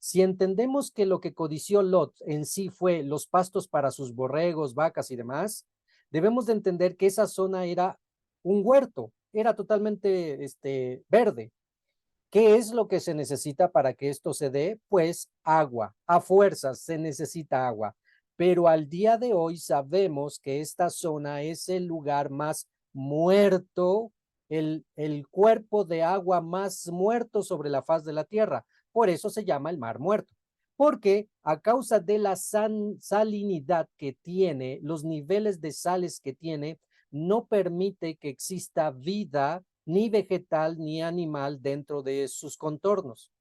Si entendemos que lo que codició Lot en sí fue los pastos para sus borregos, vacas y demás, debemos de entender que esa zona era un huerto, era totalmente verde. ¿Qué es lo que se necesita para que esto se dé? Pues agua, a fuerzas se necesita agua. Pero al día de hoy sabemos que esta zona es el lugar más muerto, el cuerpo de agua más muerto sobre la faz de la tierra. Por eso se llama el Mar Muerto. Porque a causa de la salinidad que tiene, los niveles de sales que tiene, no permite que exista vida ni vegetal ni animal dentro de sus contornos.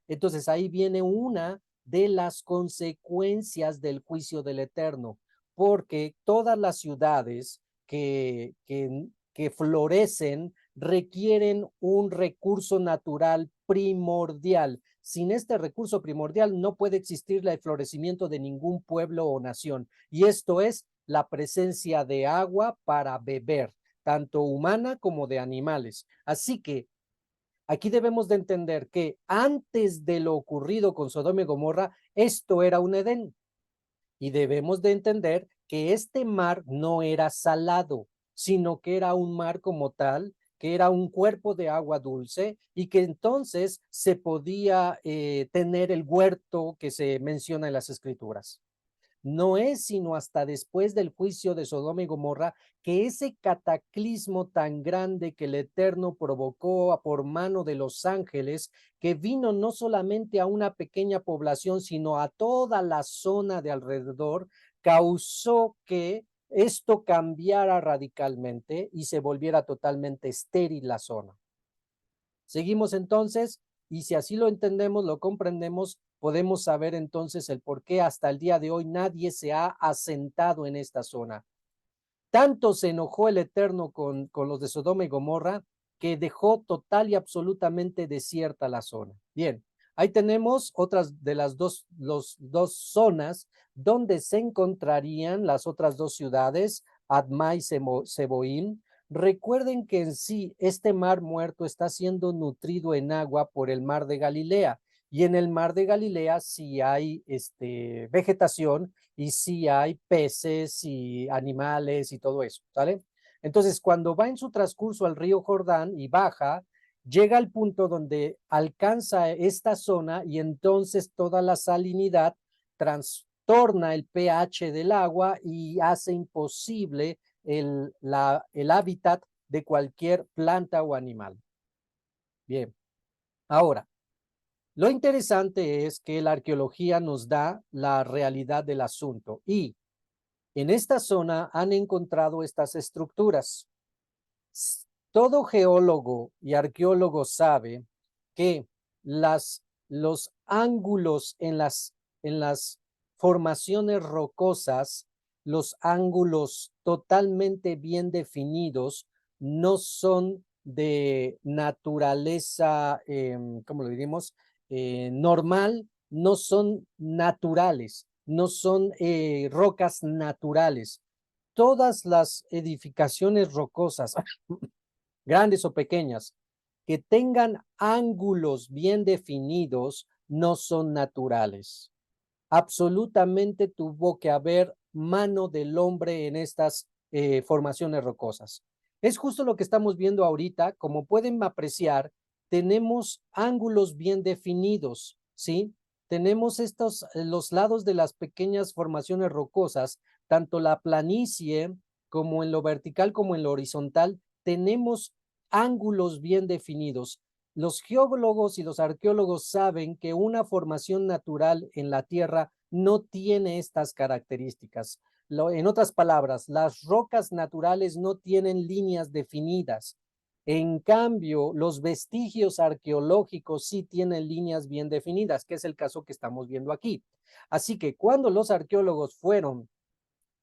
Entonces ahí viene una de las consecuencias del juicio del Eterno, porque todas las ciudades que florecen requieren un recurso natural primordial. Sin este recurso primordial no puede existir el florecimiento de ningún pueblo o nación. Y esto es la presencia de agua para beber, tanto humana como de animales. Así que aquí debemos de entender que antes de lo ocurrido con Sodoma y Gomorra, esto era un Edén. Y debemos de entender que este mar no era salado, sino que era un mar como tal, que era un cuerpo de agua dulce y que entonces se podía tener el huerto que se menciona en las Escrituras. No es sino hasta después del juicio de Sodoma y Gomorra que ese cataclismo tan grande que el Eterno provocó por mano de los ángeles, que vino no solamente a una pequeña población, sino a toda la zona de alrededor, causó que esto cambiara radicalmente y se volviera totalmente estéril la zona. Seguimos entonces, y si así lo entendemos, lo comprendemos, podemos saber entonces el por qué hasta el día de hoy nadie se ha asentado en esta zona. Tanto se enojó el Eterno con los de Sodoma y Gomorra que dejó total y absolutamente desierta la zona. Bien, Ahí tenemos otras de las dos zonas donde se encontrarían las otras dos ciudades, Admá y Seboín. Recuerden que en sí este mar muerto está siendo nutrido en agua por el mar de Galilea. Y en el mar de Galilea sí hay vegetación y sí hay peces y animales y todo eso, ¿sale? Entonces, cuando va en su transcurso al río Jordán y baja, llega al punto donde alcanza esta zona y entonces toda la salinidad trastorna el pH del agua y hace imposible el hábitat de cualquier planta o animal. Bien, ahora, lo interesante es que la arqueología nos da la realidad del asunto y en esta zona han encontrado estas estructuras. Todo geólogo y arqueólogo sabe que los ángulos en las formaciones rocosas, los ángulos totalmente bien definidos, no son de naturaleza, ¿cómo lo diríamos? Normal, no son naturales, no son rocas naturales. Todas las edificaciones rocosas, grandes o pequeñas, que tengan ángulos bien definidos, no son naturales. Absolutamente tuvo que haber mano del hombre en estas formaciones rocosas. Es justo lo que estamos viendo ahorita. Como pueden apreciar, tenemos ángulos bien definidos, ¿sí? Tenemos los lados de las pequeñas formaciones rocosas, tanto la planicie como en lo vertical como en lo horizontal, tenemos ángulos bien definidos. Los geólogos y los arqueólogos saben que una formación natural en la Tierra no tiene estas características. En otras palabras, las rocas naturales no tienen líneas definidas. En cambio, los vestigios arqueológicos sí tienen líneas bien definidas, que es el caso que estamos viendo aquí. Así que cuando los arqueólogos fueron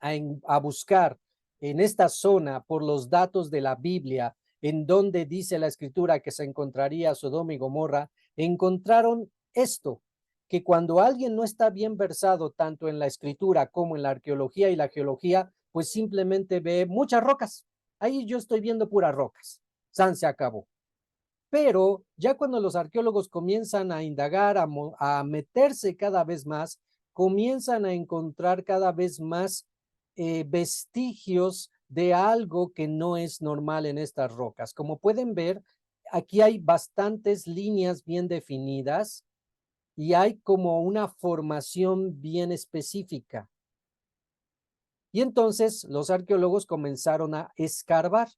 a buscar en esta zona por los datos de la Biblia, en donde dice la escritura que se encontraría Sodoma y Gomorra, encontraron esto, que cuando alguien no está bien versado tanto en la escritura como en la arqueología y la geología, pues simplemente ve muchas rocas. Ahí yo estoy viendo puras rocas. San se acabó. Pero ya cuando los arqueólogos comienzan a indagar, a meterse cada vez más, comienzan a encontrar cada vez más vestigios de algo que no es normal en estas rocas. Como pueden ver, aquí hay bastantes líneas bien definidas y hay como una formación bien específica. Y entonces los arqueólogos comenzaron a escarbar.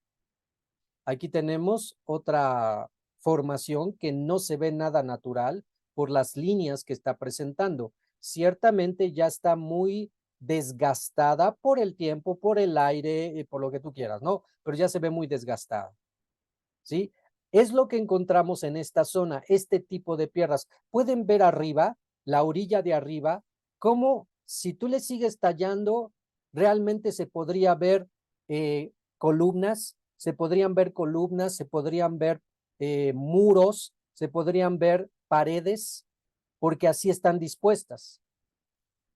Aquí tenemos otra formación que no se ve nada natural por las líneas que está presentando. Ciertamente ya está muy desgastada por el tiempo, por el aire, por lo que tú quieras, ¿no? Pero ya se ve muy desgastada, ¿sí? Es lo que encontramos en esta zona, este tipo de piedras. Pueden ver arriba, la orilla de arriba, cómo si tú le sigues tallando, realmente se podría ver columnas, se podrían ver muros, se podrían ver paredes, porque así están dispuestas.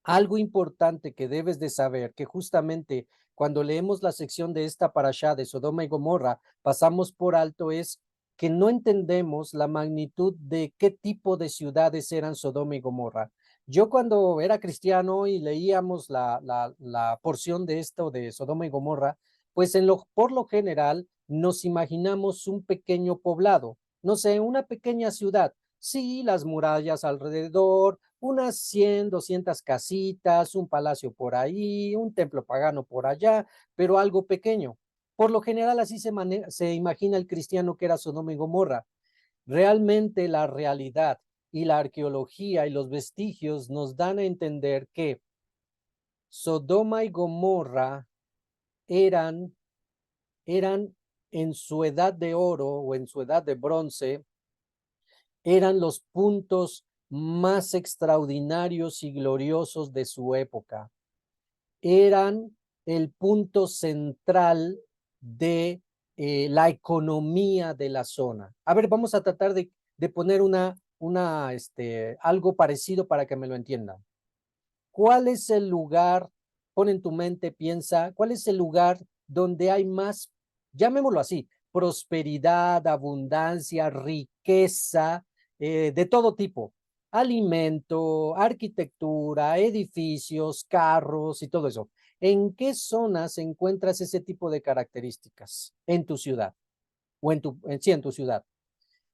Algo importante que debes de saber, que justamente cuando leemos la sección de esta parashá de Sodoma y Gomorra, pasamos por alto, es que no entendemos la magnitud de qué tipo de ciudades eran Sodoma y Gomorra. Yo cuando era cristiano y leíamos la porción de esto de Sodoma y Gomorra, pues por lo general nos imaginamos un pequeño poblado, no sé, una pequeña ciudad. Sí, las murallas alrededor, unas 100, 200 casitas, un palacio por ahí, un templo pagano por allá, pero algo pequeño. Por lo general así se imagina el cristiano que era Sodoma y Gomorra. Realmente la realidad y la arqueología y los vestigios nos dan a entender que Sodoma y Gomorra eran en su edad de oro o en su edad de bronce, eran los puntos más extraordinarios y gloriosos de su época. Eran el punto central de la economía de la zona. A ver, vamos a tratar de poner una algo parecido para que me lo entiendan. ¿Cuál es el lugar, pon en tu mente, piensa, cuál es el lugar donde hay más, llamémoslo así, prosperidad, abundancia, riqueza, de todo tipo? Alimento, arquitectura, edificios, carros y todo eso. ¿En qué zonas encuentras ese tipo de características en tu ciudad? O sí, en tu ciudad.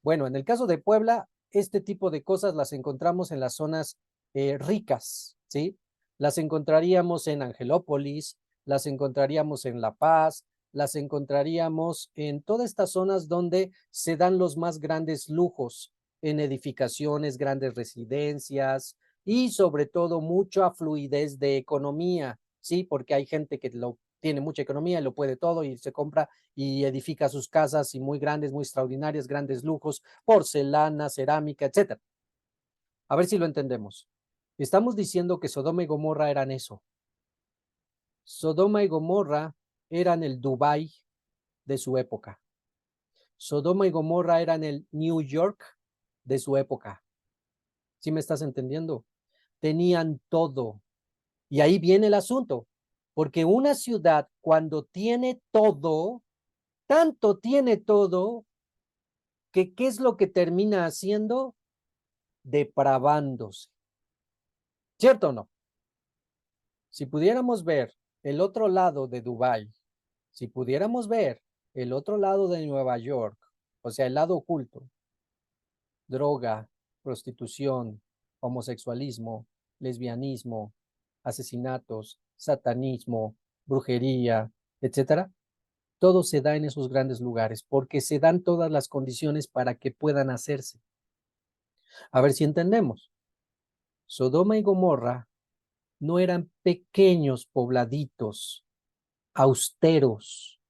Bueno, en el caso de Puebla, este tipo de cosas las encontramos en las zonas ricas, ¿sí? Las encontraríamos en Angelópolis, las encontraríamos en La Paz, las encontraríamos en todas estas zonas donde se dan los más grandes lujos en edificaciones, grandes residencias y sobre todo mucha fluidez de economía, ¿sí? Porque hay gente que tiene mucha economía y lo puede todo y se compra y edifica sus casas y muy grandes, muy extraordinarias, grandes lujos, porcelana, cerámica, etcétera. A ver si lo entendemos. Estamos diciendo que Sodoma y Gomorra eran eso. Sodoma y Gomorra eran el Dubái de su época. Sodoma y Gomorra eran el New York de su época. ¿Sí me estás entendiendo? Tenían todo. Y ahí viene el asunto. Porque una ciudad, cuando tiene todo, tanto tiene todo, que ¿qué es lo que termina haciendo? Depravándose. ¿Cierto o no? Si pudiéramos ver el otro lado de Dubái, si pudiéramos ver el otro lado de Nueva York, o sea, el lado oculto, droga, prostitución, homosexualismo, lesbianismo, asesinatos, satanismo, brujería, etcétera, todo se da en esos grandes lugares porque se dan todas las condiciones para que puedan hacerse. A ver si entendemos. Sodoma y Gomorra no eran pequeños pobladitos austeros,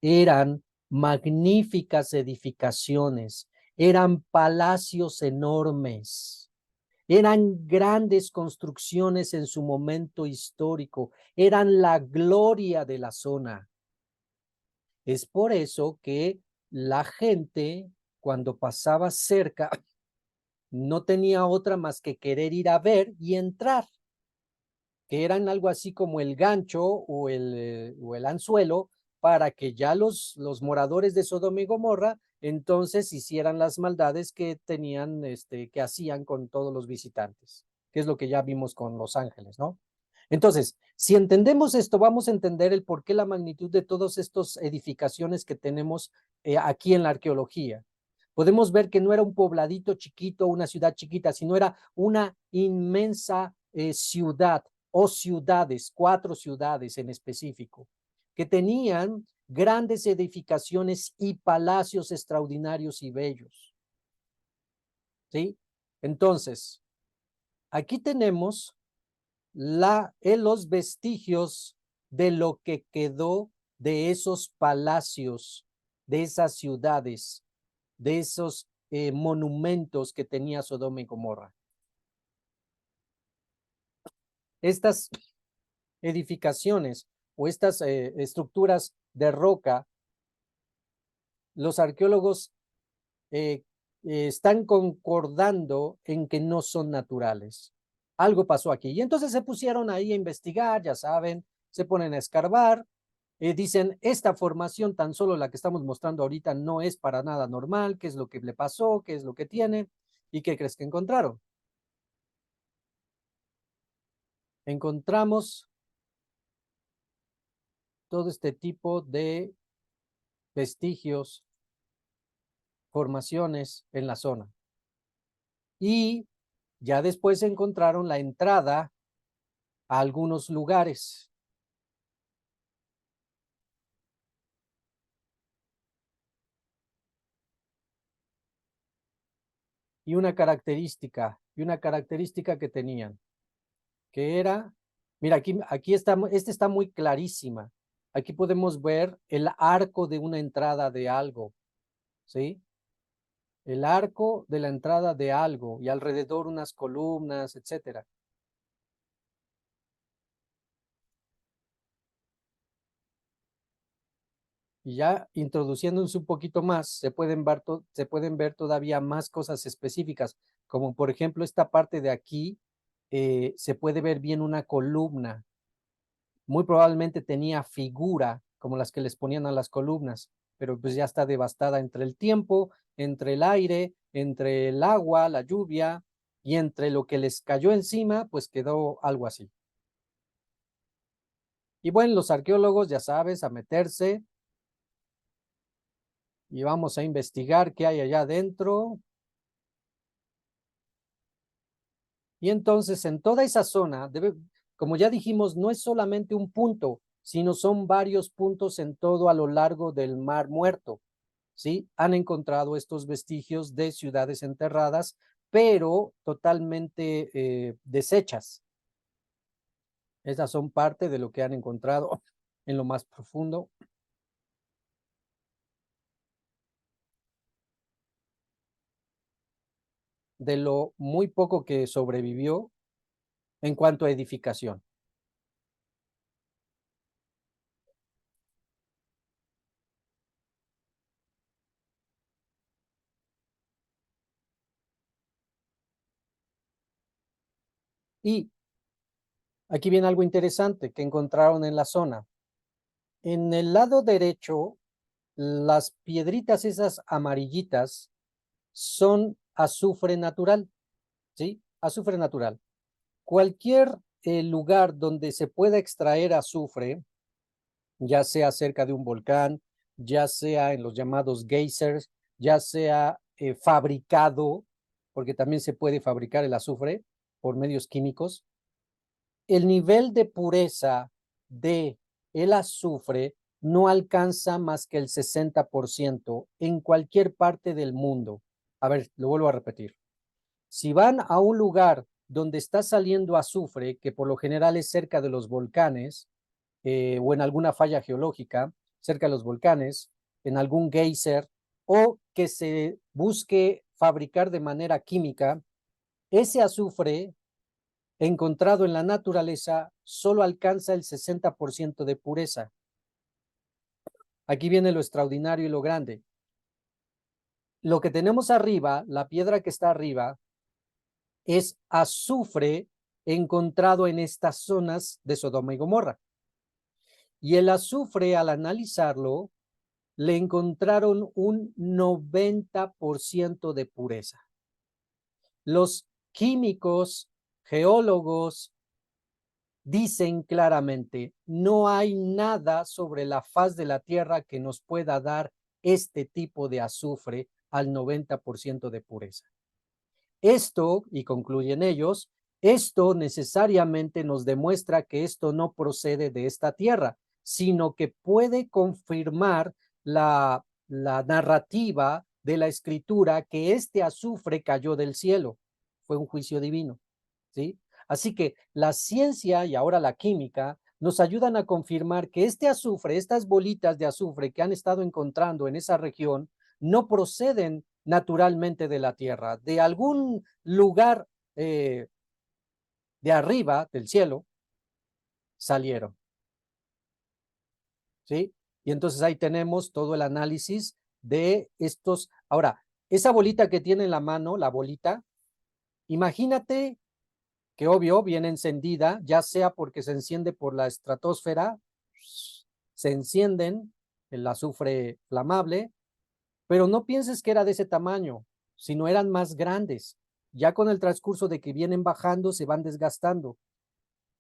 eran magníficas edificaciones, eran palacios enormes, eran grandes construcciones en su momento histórico, eran la gloria de la zona. Es por eso que la gente, cuando pasaba cerca, no tenía otra más que querer ir a ver y entrar, que eran algo así como el gancho o el anzuelo para que ya los moradores de Sodoma y Gomorra entonces hicieran las maldades que tenían, que hacían con todos los visitantes, que es lo que ya vimos con Los Ángeles, ¿no? Entonces, si entendemos esto, vamos a entender el por qué la magnitud de todas estas edificaciones que tenemos aquí en la arqueología. Podemos ver que no era un pobladito chiquito, una ciudad chiquita, sino era una inmensa ciudad o ciudades, 4 ciudades en específico, que tenían grandes edificaciones y palacios extraordinarios y bellos. ¿Sí? Entonces, aquí tenemos los vestigios de lo que quedó de esos palacios, de esas ciudades, de esos monumentos que tenía Sodoma y Gomorra. Estas edificaciones o estas estructuras de roca, los arqueólogos están concordando en que no son naturales. Algo pasó aquí. Y entonces se pusieron ahí a investigar, ya saben, se ponen a escarbar, dicen, esta formación, tan solo la que estamos mostrando ahorita, no es para nada normal, qué es lo que le pasó, qué es lo que tiene, y qué crees que encontraron. Encontramos todo este tipo de vestigios, formaciones en la zona. Y ya después encontraron la entrada a algunos lugares. Y una característica que tenían, que era, mira, aquí está, está muy clarísima. Aquí podemos ver el arco de una entrada de algo, ¿sí? El arco de la entrada de algo y alrededor unas columnas, etcétera. Y ya introduciéndose un poquito más, se pueden ver todavía más cosas específicas, como por ejemplo esta parte de aquí, se puede ver bien una columna. Muy probablemente tenía figura, como las que les ponían a las columnas, pero pues ya está devastada entre el tiempo, entre el aire, entre el agua, la lluvia, y entre lo que les cayó encima, pues quedó algo así. Y bueno, los arqueólogos, ya sabes, a meterse, y vamos a investigar qué hay allá adentro. Y entonces en toda esa zona, como ya dijimos, no es solamente un punto, sino son varios puntos en todo a lo largo del Mar Muerto, ¿sí? Han encontrado estos vestigios de ciudades enterradas, pero totalmente deshechas. Esas son parte de lo que han encontrado en lo más profundo. De lo muy poco que sobrevivió en cuanto a edificación. Y aquí viene algo interesante que encontraron en la zona. En el lado derecho, las piedritas esas amarillitas son azufre natural, ¿sí? Azufre natural. Cualquier lugar donde se pueda extraer azufre, ya sea cerca de un volcán, ya sea en los llamados geysers, ya sea fabricado, porque también se puede fabricar el azufre por medios químicos, el nivel de pureza de el azufre no alcanza más que el 60% en cualquier parte del mundo. A ver, lo vuelvo a repetir. Si van a un lugar donde está saliendo azufre, que por lo general es cerca de los volcanes, o en alguna falla geológica, cerca de los volcanes, en algún geyser, o que se busque fabricar de manera química, ese azufre encontrado en la naturaleza solo alcanza el 60% de pureza. Aquí viene lo extraordinario y lo grande. Lo que tenemos arriba, la piedra que está arriba, es azufre encontrado en estas zonas de Sodoma y Gomorra. Y el azufre, al analizarlo, le encontraron un 90% de pureza. Los químicos, geólogos, dicen claramente, no hay nada sobre la faz de la Tierra que nos pueda dar este tipo de azufre al 90% de pureza. Esto, y concluyen ellos, esto necesariamente nos demuestra que esto no procede de esta Tierra, sino que puede confirmar la narrativa de la Escritura que este azufre cayó del cielo. Fue un juicio divino, ¿sí? Así que la ciencia y ahora la química nos ayudan a confirmar que este azufre, estas bolitas de azufre que han estado encontrando en esa región, no proceden naturalmente de la Tierra, de algún lugar de arriba, del cielo, salieron, ¿sí? Y entonces ahí tenemos todo el análisis de estos. Ahora, esa bolita que tiene en la mano, la bolita, imagínate que obvio viene encendida, ya sea porque se enciende por la estratosfera, se encienden, el azufre flamable, pero no pienses que era de ese tamaño, sino eran más grandes. Ya con el transcurso de que vienen bajando, se van desgastando,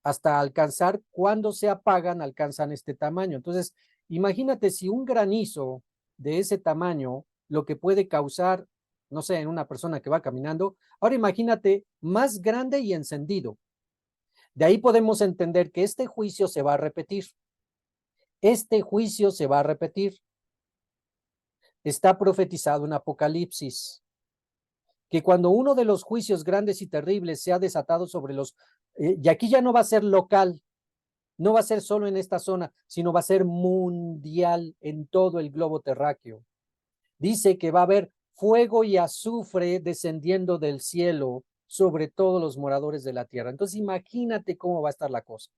hasta alcanzar, cuando se apagan, alcanzan este tamaño. Entonces, imagínate si un granizo de ese tamaño, lo que puede causar, no sé, en una persona que va caminando, ahora imagínate más grande y encendido. De ahí podemos entender que este juicio se va a repetir. Este juicio se va a repetir. Está profetizado en Apocalipsis, que cuando uno de los juicios grandes y terribles sea desatado sobre los, y aquí ya no va a ser local, no va a ser solo en esta zona, sino va a ser mundial en todo el globo terráqueo. Dice que va a haber fuego y azufre descendiendo del cielo sobre todos los moradores de la tierra. Entonces imagínate cómo va a estar la cosa.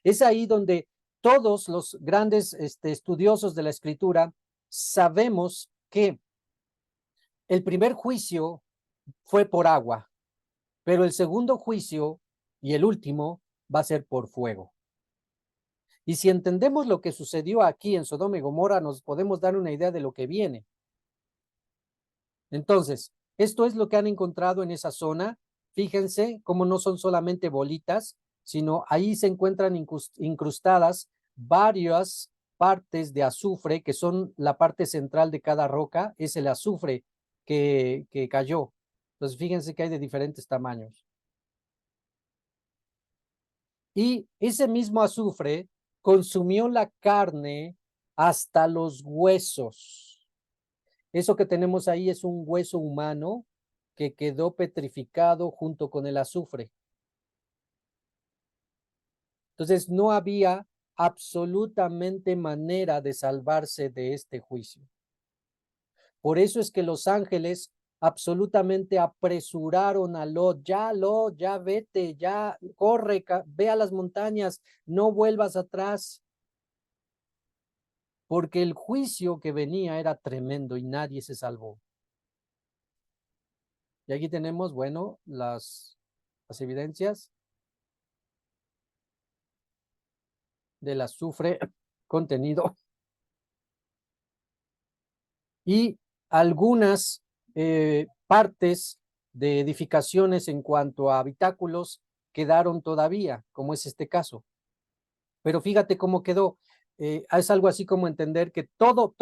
Es ahí donde todos los grandes estudiosos de la escritura sabemos que el primer juicio fue por agua, pero el segundo juicio y el último va a ser por fuego. Y si entendemos lo que sucedió aquí en Sodoma y Gomorra, nos podemos dar una idea de lo que viene. Entonces, esto es lo que han encontrado en esa zona. Fíjense cómo no son solamente bolitas, sino ahí se encuentran incrustadas varias partes de azufre, que son la parte central de cada roca, es el azufre que cayó. Entonces, fíjense que hay de diferentes tamaños. Y ese mismo azufre consumió la carne hasta los huesos. Eso que tenemos ahí es un hueso humano que quedó petrificado junto con el azufre. Entonces no había absolutamente manera de salvarse de este juicio. Por eso es que los ángeles absolutamente apresuraron a Lot, ya vete, ya corre, ve a las montañas, no vuelvas atrás. Porque el juicio que venía era tremendo y nadie se salvó. Y aquí tenemos, bueno, las evidencias del azufre contenido y algunas partes de edificaciones en cuanto a habitáculos quedaron todavía, como es este caso. Pero fíjate cómo quedó. Es algo así como entender que todo,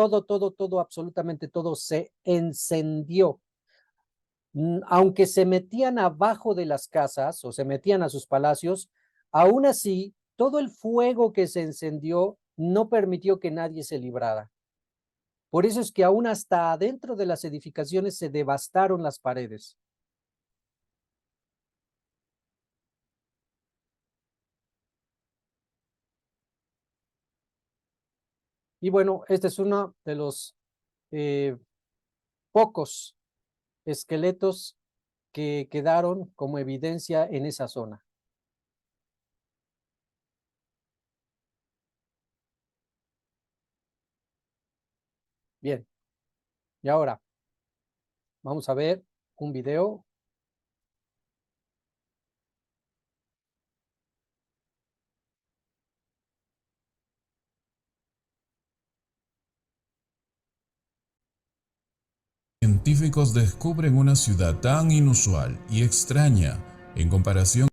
absolutamente todo se encendió. Aunque se metían abajo de las casas o se metían a sus palacios, aún así, todo el fuego que se encendió no permitió que nadie se librara. Por eso es que aún hasta adentro de las edificaciones se devastaron las paredes. Y bueno, este es uno de los pocos esqueletos que quedaron como evidencia en esa zona. Bien, y ahora vamos a ver un video. Científicos descubren una ciudad tan inusual y extraña en comparación.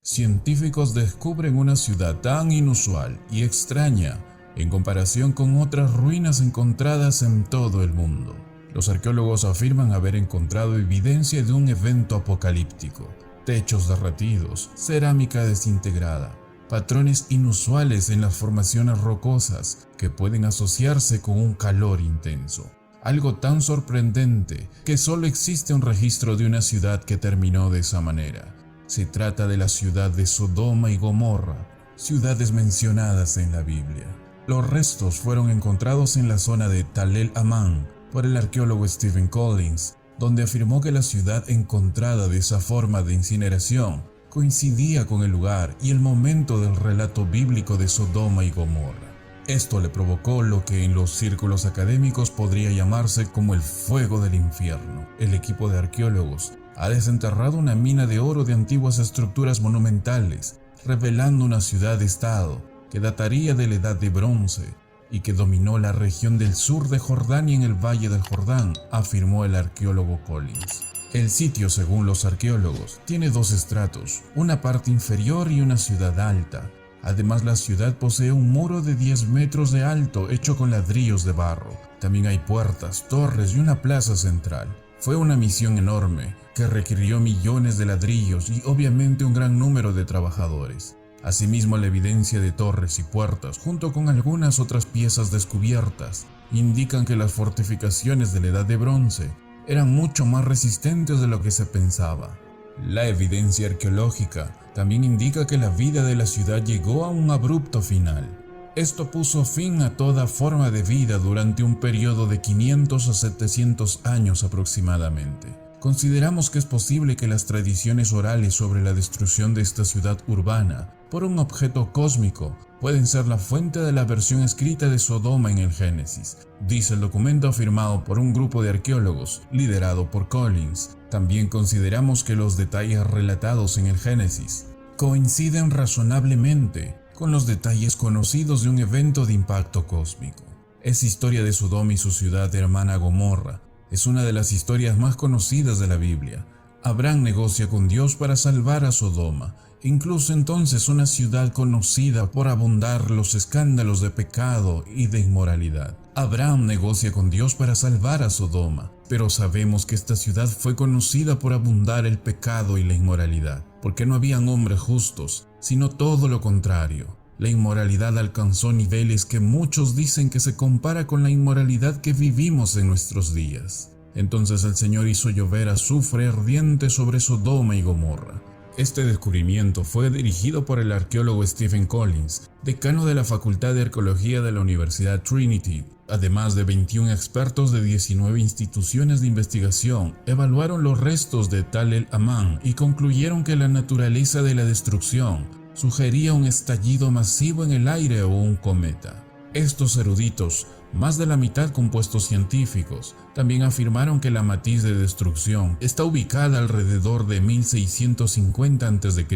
Científicos descubren una ciudad tan inusual y extraña en comparación con otras ruinas encontradas en todo el mundo. Los arqueólogos afirman haber encontrado evidencia de un evento apocalíptico: techos derretidos, cerámica desintegrada, patrones inusuales en las formaciones rocosas que pueden asociarse con un calor intenso. Algo tan sorprendente que solo existe un registro de una ciudad que terminó de esa manera. Se trata de la ciudad de Sodoma y Gomorra, ciudades mencionadas en la Biblia. Los restos fueron encontrados en la zona de Tal el-Amán por el arqueólogo Stephen Collins, donde afirmó que la ciudad encontrada de esa forma de incineración coincidía con el lugar y el momento del relato bíblico de Sodoma y Gomorra. Esto le provocó lo que en los círculos académicos podría llamarse como el fuego del infierno. El equipo de arqueólogos ha desenterrado una mina de oro de antiguas estructuras monumentales, revelando una ciudad-estado que dataría de la Edad de Bronce y que dominó la región del sur de Jordania en el Valle del Jordán, afirmó el arqueólogo Collins. El sitio, según los arqueólogos, tiene dos estratos, una parte inferior y una ciudad alta. Además, la ciudad posee un muro de 10 metros de alto hecho con ladrillos de barro. También hay puertas, torres y una plaza central. Fue una misión enorme que requirió millones de ladrillos y obviamente un gran número de trabajadores. Asimismo, la evidencia de torres y puertas, junto con algunas otras piezas descubiertas, indican que las fortificaciones de la Edad de Bronce eran mucho más resistentes de lo que se pensaba. La evidencia arqueológica también indica que la vida de la ciudad llegó a un abrupto final. Esto puso fin a toda forma de vida durante un periodo de 500 a 700 años aproximadamente. consideramos que es posible que las tradiciones orales sobre la destrucción de esta ciudad urbana por un objeto cósmico pueden ser la fuente de la versión escrita de Sodoma en el Génesis, dice el documento firmado por un grupo de arqueólogos liderado por Collins. También consideramos que los detalles relatados en el Génesis coinciden razonablemente con los detalles conocidos de un evento de impacto cósmico. Esa historia de Sodoma y su ciudad hermana Gomorra es una de las historias más conocidas de la Biblia. Abraham negocia con Dios para salvar a Sodoma, incluso entonces una ciudad conocida por abundar los escándalos de pecado y de inmoralidad. Abraham negocia con Dios para salvar a Sodoma, pero sabemos que esta ciudad fue conocida por abundar el pecado y la inmoralidad, porque no habían hombres justos, sino todo lo contrario. La inmoralidad alcanzó niveles que muchos dicen que se compara con la inmoralidad que vivimos en nuestros días. Entonces el Señor hizo llover azufre ardiente sobre Sodoma y Gomorra. Este descubrimiento fue dirigido por el arqueólogo Stephen Collins, decano de la Facultad de Arqueología de la Universidad Trinity. Además de 21 expertos de 19 instituciones de investigación, evaluaron los restos de Tal el-Amán y concluyeron que la naturaleza de la destrucción sugería un estallido masivo en el aire o un cometa. Estos eruditos, más de la mitad compuestos científicos, también afirmaron que la matriz de destrucción está ubicada alrededor de 1650 a.C.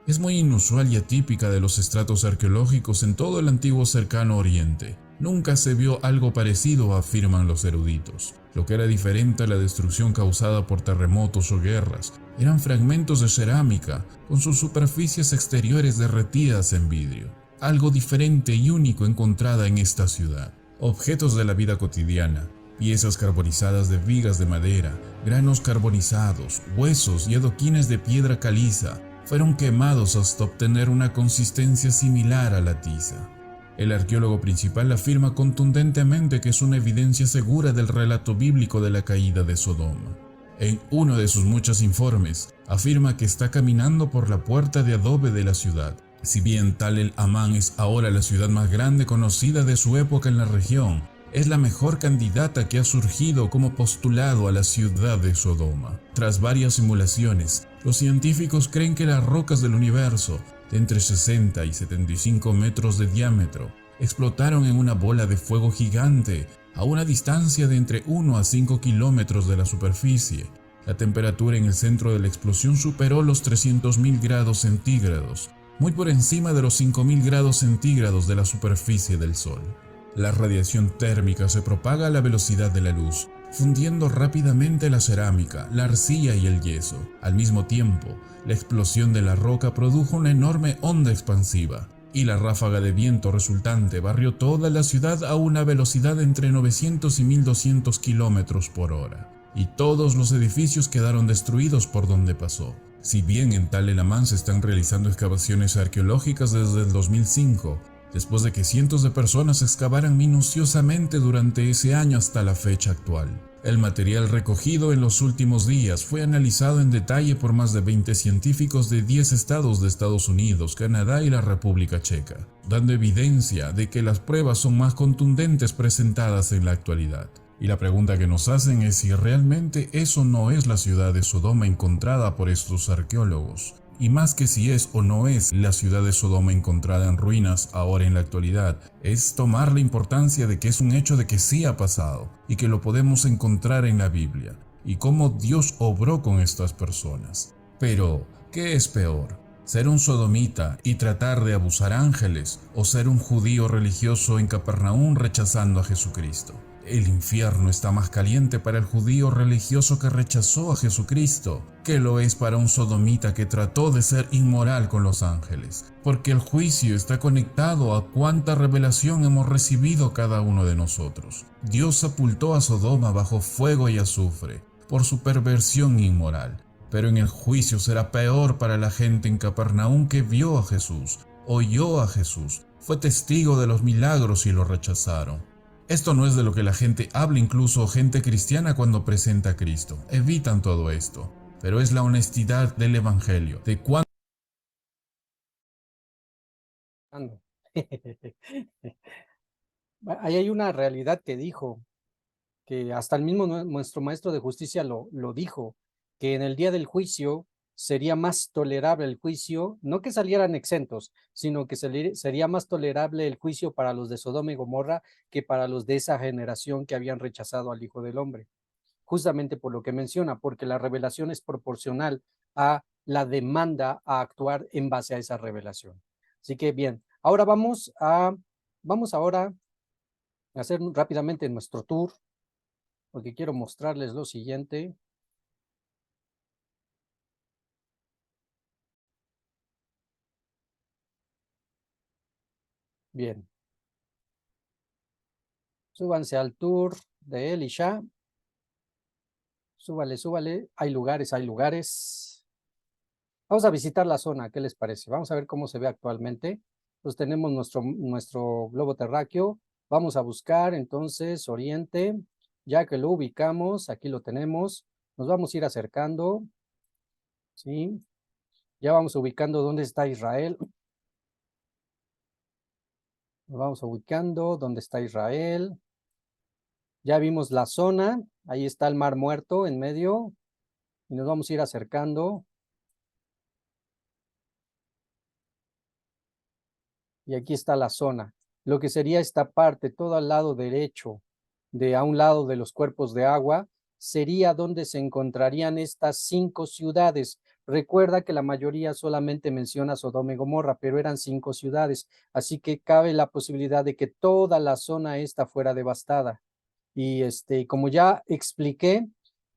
Es muy inusual y atípica de los estratos arqueológicos en todo el antiguo cercano oriente. Nunca se vio algo parecido, afirman los eruditos. Lo que era diferente a la destrucción causada por terremotos o guerras eran fragmentos de cerámica con sus superficies exteriores derretidas en vidrio. Algo diferente y único encontrada en esta ciudad. Objetos de la vida cotidiana, piezas carbonizadas de vigas de madera, granos carbonizados, huesos y adoquines de piedra caliza fueron quemados hasta obtener una consistencia similar a la tiza. El arqueólogo principal afirma contundentemente que es una evidencia segura del relato bíblico de la caída de Sodoma. En uno de sus muchos informes, afirma que está caminando por la puerta de adobe de la ciudad. Si bien Tal el-Amán es ahora la ciudad más grande conocida de su época en la región, es la mejor candidata que ha surgido como postulado a la ciudad de Sodoma. Tras varias simulaciones, los científicos creen que las rocas del universo, de entre 60 y 75 metros de diámetro, explotaron en una bola de fuego gigante a una distancia de entre 1 a 5 kilómetros de la superficie. La temperatura en el centro de la explosión superó los 300.000 grados centígrados, muy por encima de los 5.000 grados centígrados de la superficie del Sol. La radiación térmica se propaga a la velocidad de la luz, fundiendo rápidamente la cerámica, la arcilla y el yeso. Al mismo tiempo, la explosión de la roca produjo una enorme onda expansiva, y la ráfaga de viento resultante barrió toda la ciudad a una velocidad entre 900 y 1200 kilómetros por hora, y todos los edificios quedaron destruidos por donde pasó. Si bien en Tal el-Amán se están realizando excavaciones arqueológicas desde el 2005, después de que cientos de personas excavaran minuciosamente durante ese año hasta la fecha actual. El material recogido en los últimos días fue analizado en detalle por más de 20 científicos de 10 estados de Estados Unidos, Canadá y la República Checa, dando evidencia de que las pruebas son más contundentes presentadas en la actualidad. Y la pregunta que nos hacen es si realmente eso no es la ciudad de Sodoma encontrada por estos arqueólogos. Y más que si es o no es la ciudad de Sodoma encontrada en ruinas ahora en la actualidad, es tomar la importancia de que es un hecho de que sí ha pasado y que lo podemos encontrar en la Biblia, y cómo Dios obró con estas personas. Pero, ¿qué es peor? ¿Ser un sodomita y tratar de abusar ángeles, o ser un judío religioso en Capernaum rechazando a Jesucristo? El infierno está más caliente para el judío religioso que rechazó a Jesucristo que lo es para un sodomita que trató de ser inmoral con los ángeles, porque el juicio está conectado a cuánta revelación hemos recibido cada uno de nosotros. Dios sepultó a Sodoma bajo fuego y azufre por su perversión inmoral, pero en el juicio será peor para la gente en Capernaum que vio a Jesús, oyó a Jesús, fue testigo de los milagros y lo rechazaron. Esto no es de lo que la gente habla, incluso gente cristiana cuando presenta a Cristo. Evitan todo esto, pero es la honestidad del Evangelio, de cuánto. Ahí hay una realidad que dijo que hasta el mismo nuestro maestro de justicia lo dijo, que en el día del juicio sería más tolerable el juicio, no que salieran exentos, sino que sería más tolerable el juicio para los de Sodoma y Gomorra que para los de esa generación que habían rechazado al Hijo del Hombre. Justamente por lo que menciona, porque la revelación es proporcional a la demanda a actuar en base a esa revelación. Así que bien, ahora vamos ahora a hacer rápidamente nuestro tour, porque quiero mostrarles lo siguiente. Bien. Súbanse al tour de Elisha. Súbale, súbale. Hay lugares, hay lugares. Vamos a visitar la zona, ¿qué les parece? Vamos a ver cómo se ve actualmente. Pues tenemos nuestro globo terráqueo. Vamos a buscar entonces Oriente. Ya que lo ubicamos, aquí lo tenemos. Nos vamos a ir acercando. ¿Sí? Ya vamos ubicando dónde está Israel. Nos vamos ubicando dónde está Israel. Ya vimos la zona. Ahí está el Mar Muerto en medio. Y nos vamos a ir acercando. Y aquí está la zona. Lo que sería esta parte, todo al lado derecho, a un lado de los cuerpos de agua, sería donde se encontrarían estas 5 ciudades. Recuerda que la mayoría solamente menciona Sodoma y Gomorra, pero eran 5 ciudades, así que cabe la posibilidad de que toda la zona esta fuera devastada. Y como ya expliqué,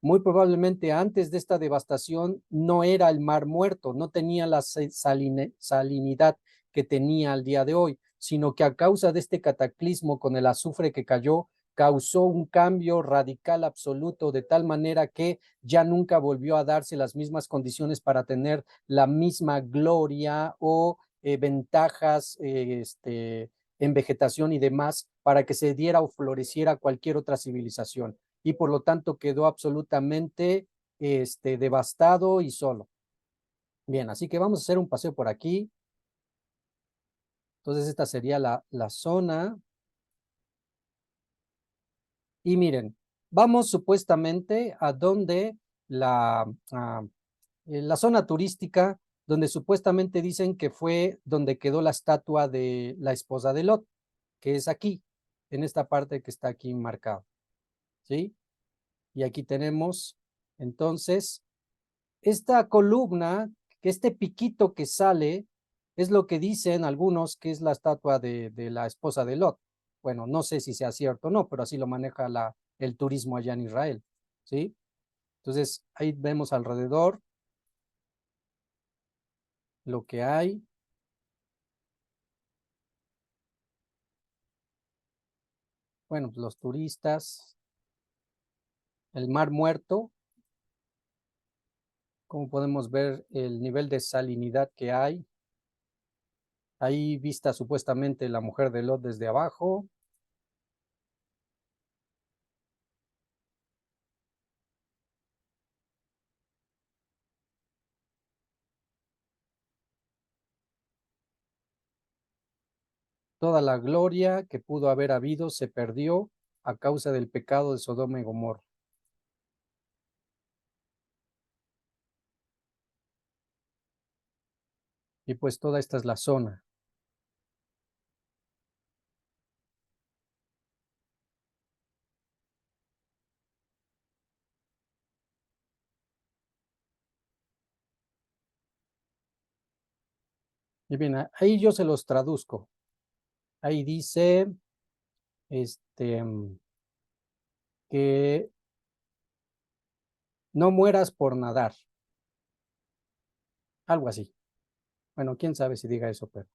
muy probablemente antes de esta devastación no era el Mar Muerto, no tenía la salinidad que tenía al día de hoy, sino que a causa de este cataclismo con el azufre que cayó, causó un cambio radical absoluto, de tal manera que ya nunca volvió a darse las mismas condiciones para tener la misma gloria o ventajas en vegetación y demás para que se diera o floreciera cualquier otra civilización. Y por lo tanto quedó absolutamente devastado y solo. Bien, así que vamos a hacer un paseo por aquí. Entonces esta sería la zona. Y miren, vamos supuestamente a donde la zona turística, donde supuestamente dicen que fue donde quedó la estatua de la esposa de Lot, que es aquí, en esta parte que está aquí marcado. ¿Sí? Y aquí tenemos, entonces, esta columna, que este piquito que sale, es lo que dicen algunos que es la estatua de la esposa de Lot. Bueno, no sé si sea cierto o no, pero así lo maneja el turismo allá en Israel, ¿sí? Entonces, ahí vemos alrededor lo que hay. Bueno, pues los turistas, el Mar Muerto, como podemos ver el nivel de salinidad que hay. Ahí vista supuestamente la mujer de Lot desde abajo. Toda la gloria que pudo haber habido se perdió a causa del pecado de Sodoma y Gomorra. Y pues toda esta es la zona. Y bien, ahí yo se los traduzco. Ahí dice que no mueras por nadar. Algo así. Bueno, quién sabe si diga eso, pero.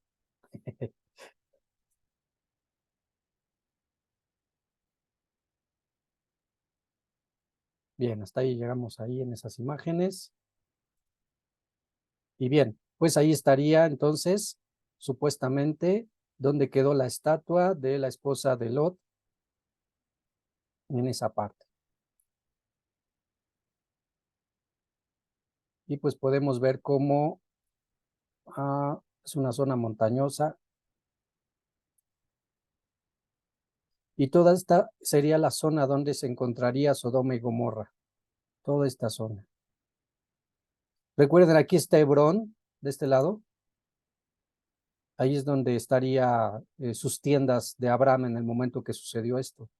Bien, hasta ahí llegamos ahí en esas imágenes. Y bien, pues ahí estaría entonces, supuestamente, donde quedó la estatua de la esposa de Lot en esa parte. Y pues podemos ver cómo es una zona montañosa. Y toda esta sería la zona donde se encontraría Sodoma y Gomorra. Toda esta zona. Recuerden, aquí está Hebrón, de este lado. Ahí es donde estaría sus tiendas de Abraham en el momento que sucedió esto.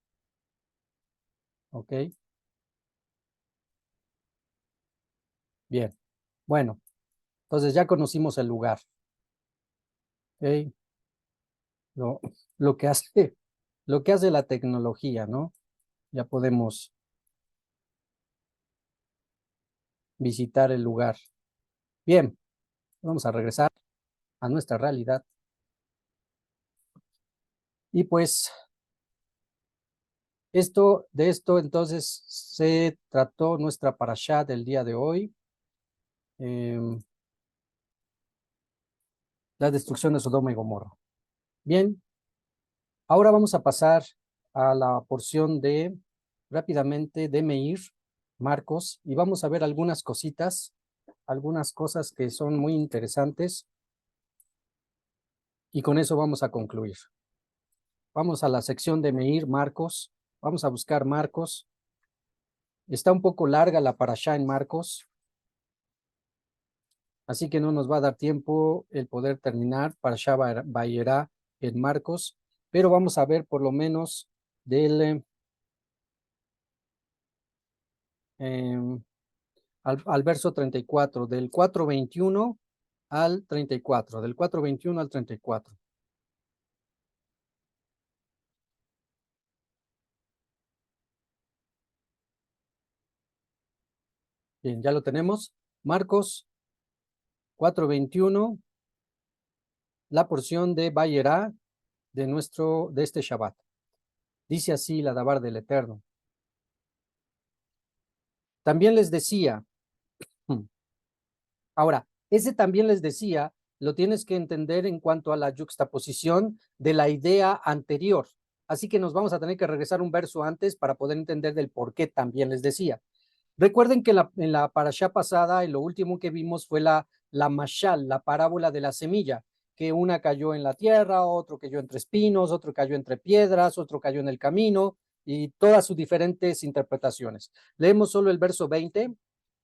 ¿Ok? Bien. Bueno, entonces ya conocimos el lugar. ¿Ok? Lo que hace la tecnología, ¿no? Ya podemos visitar el lugar. Bien, vamos a regresar a nuestra realidad. Y pues, de esto entonces se trató nuestra parashá del día de hoy. La destrucción de Sodoma y Gomorra. Bien, ahora vamos a pasar a la porción rápidamente, de Meir, Marcos, y vamos a ver algunas cositas, algunas cosas que son muy interesantes, y con eso vamos a concluir. Vamos a la sección de Meir, Marcos, vamos a buscar Marcos. Está un poco larga la parashá en Marcos, así que no nos va a dar tiempo el poder terminar parashá Vayera en Marcos, pero vamos a ver por lo menos del al verso 34, del 4:21 al 34, del 4:21 al 34. Bien, ya lo tenemos. Marcos 4:21, la porción de Vayera de este Shabbat. Dice así la Dabar del Eterno. También les decía, ahora, ese también les decía, lo tienes que entender en cuanto a la yuxtaposición de la idea anterior. Así que nos vamos a tener que regresar un verso antes para poder entender del por qué también les decía. Recuerden que en la parashá pasada, lo último que vimos fue la mashal, la parábola de la semilla, que una cayó en la tierra, otro cayó entre espinos, otro cayó entre piedras, otro cayó en el camino, y todas sus diferentes interpretaciones. Leemos solo el verso 20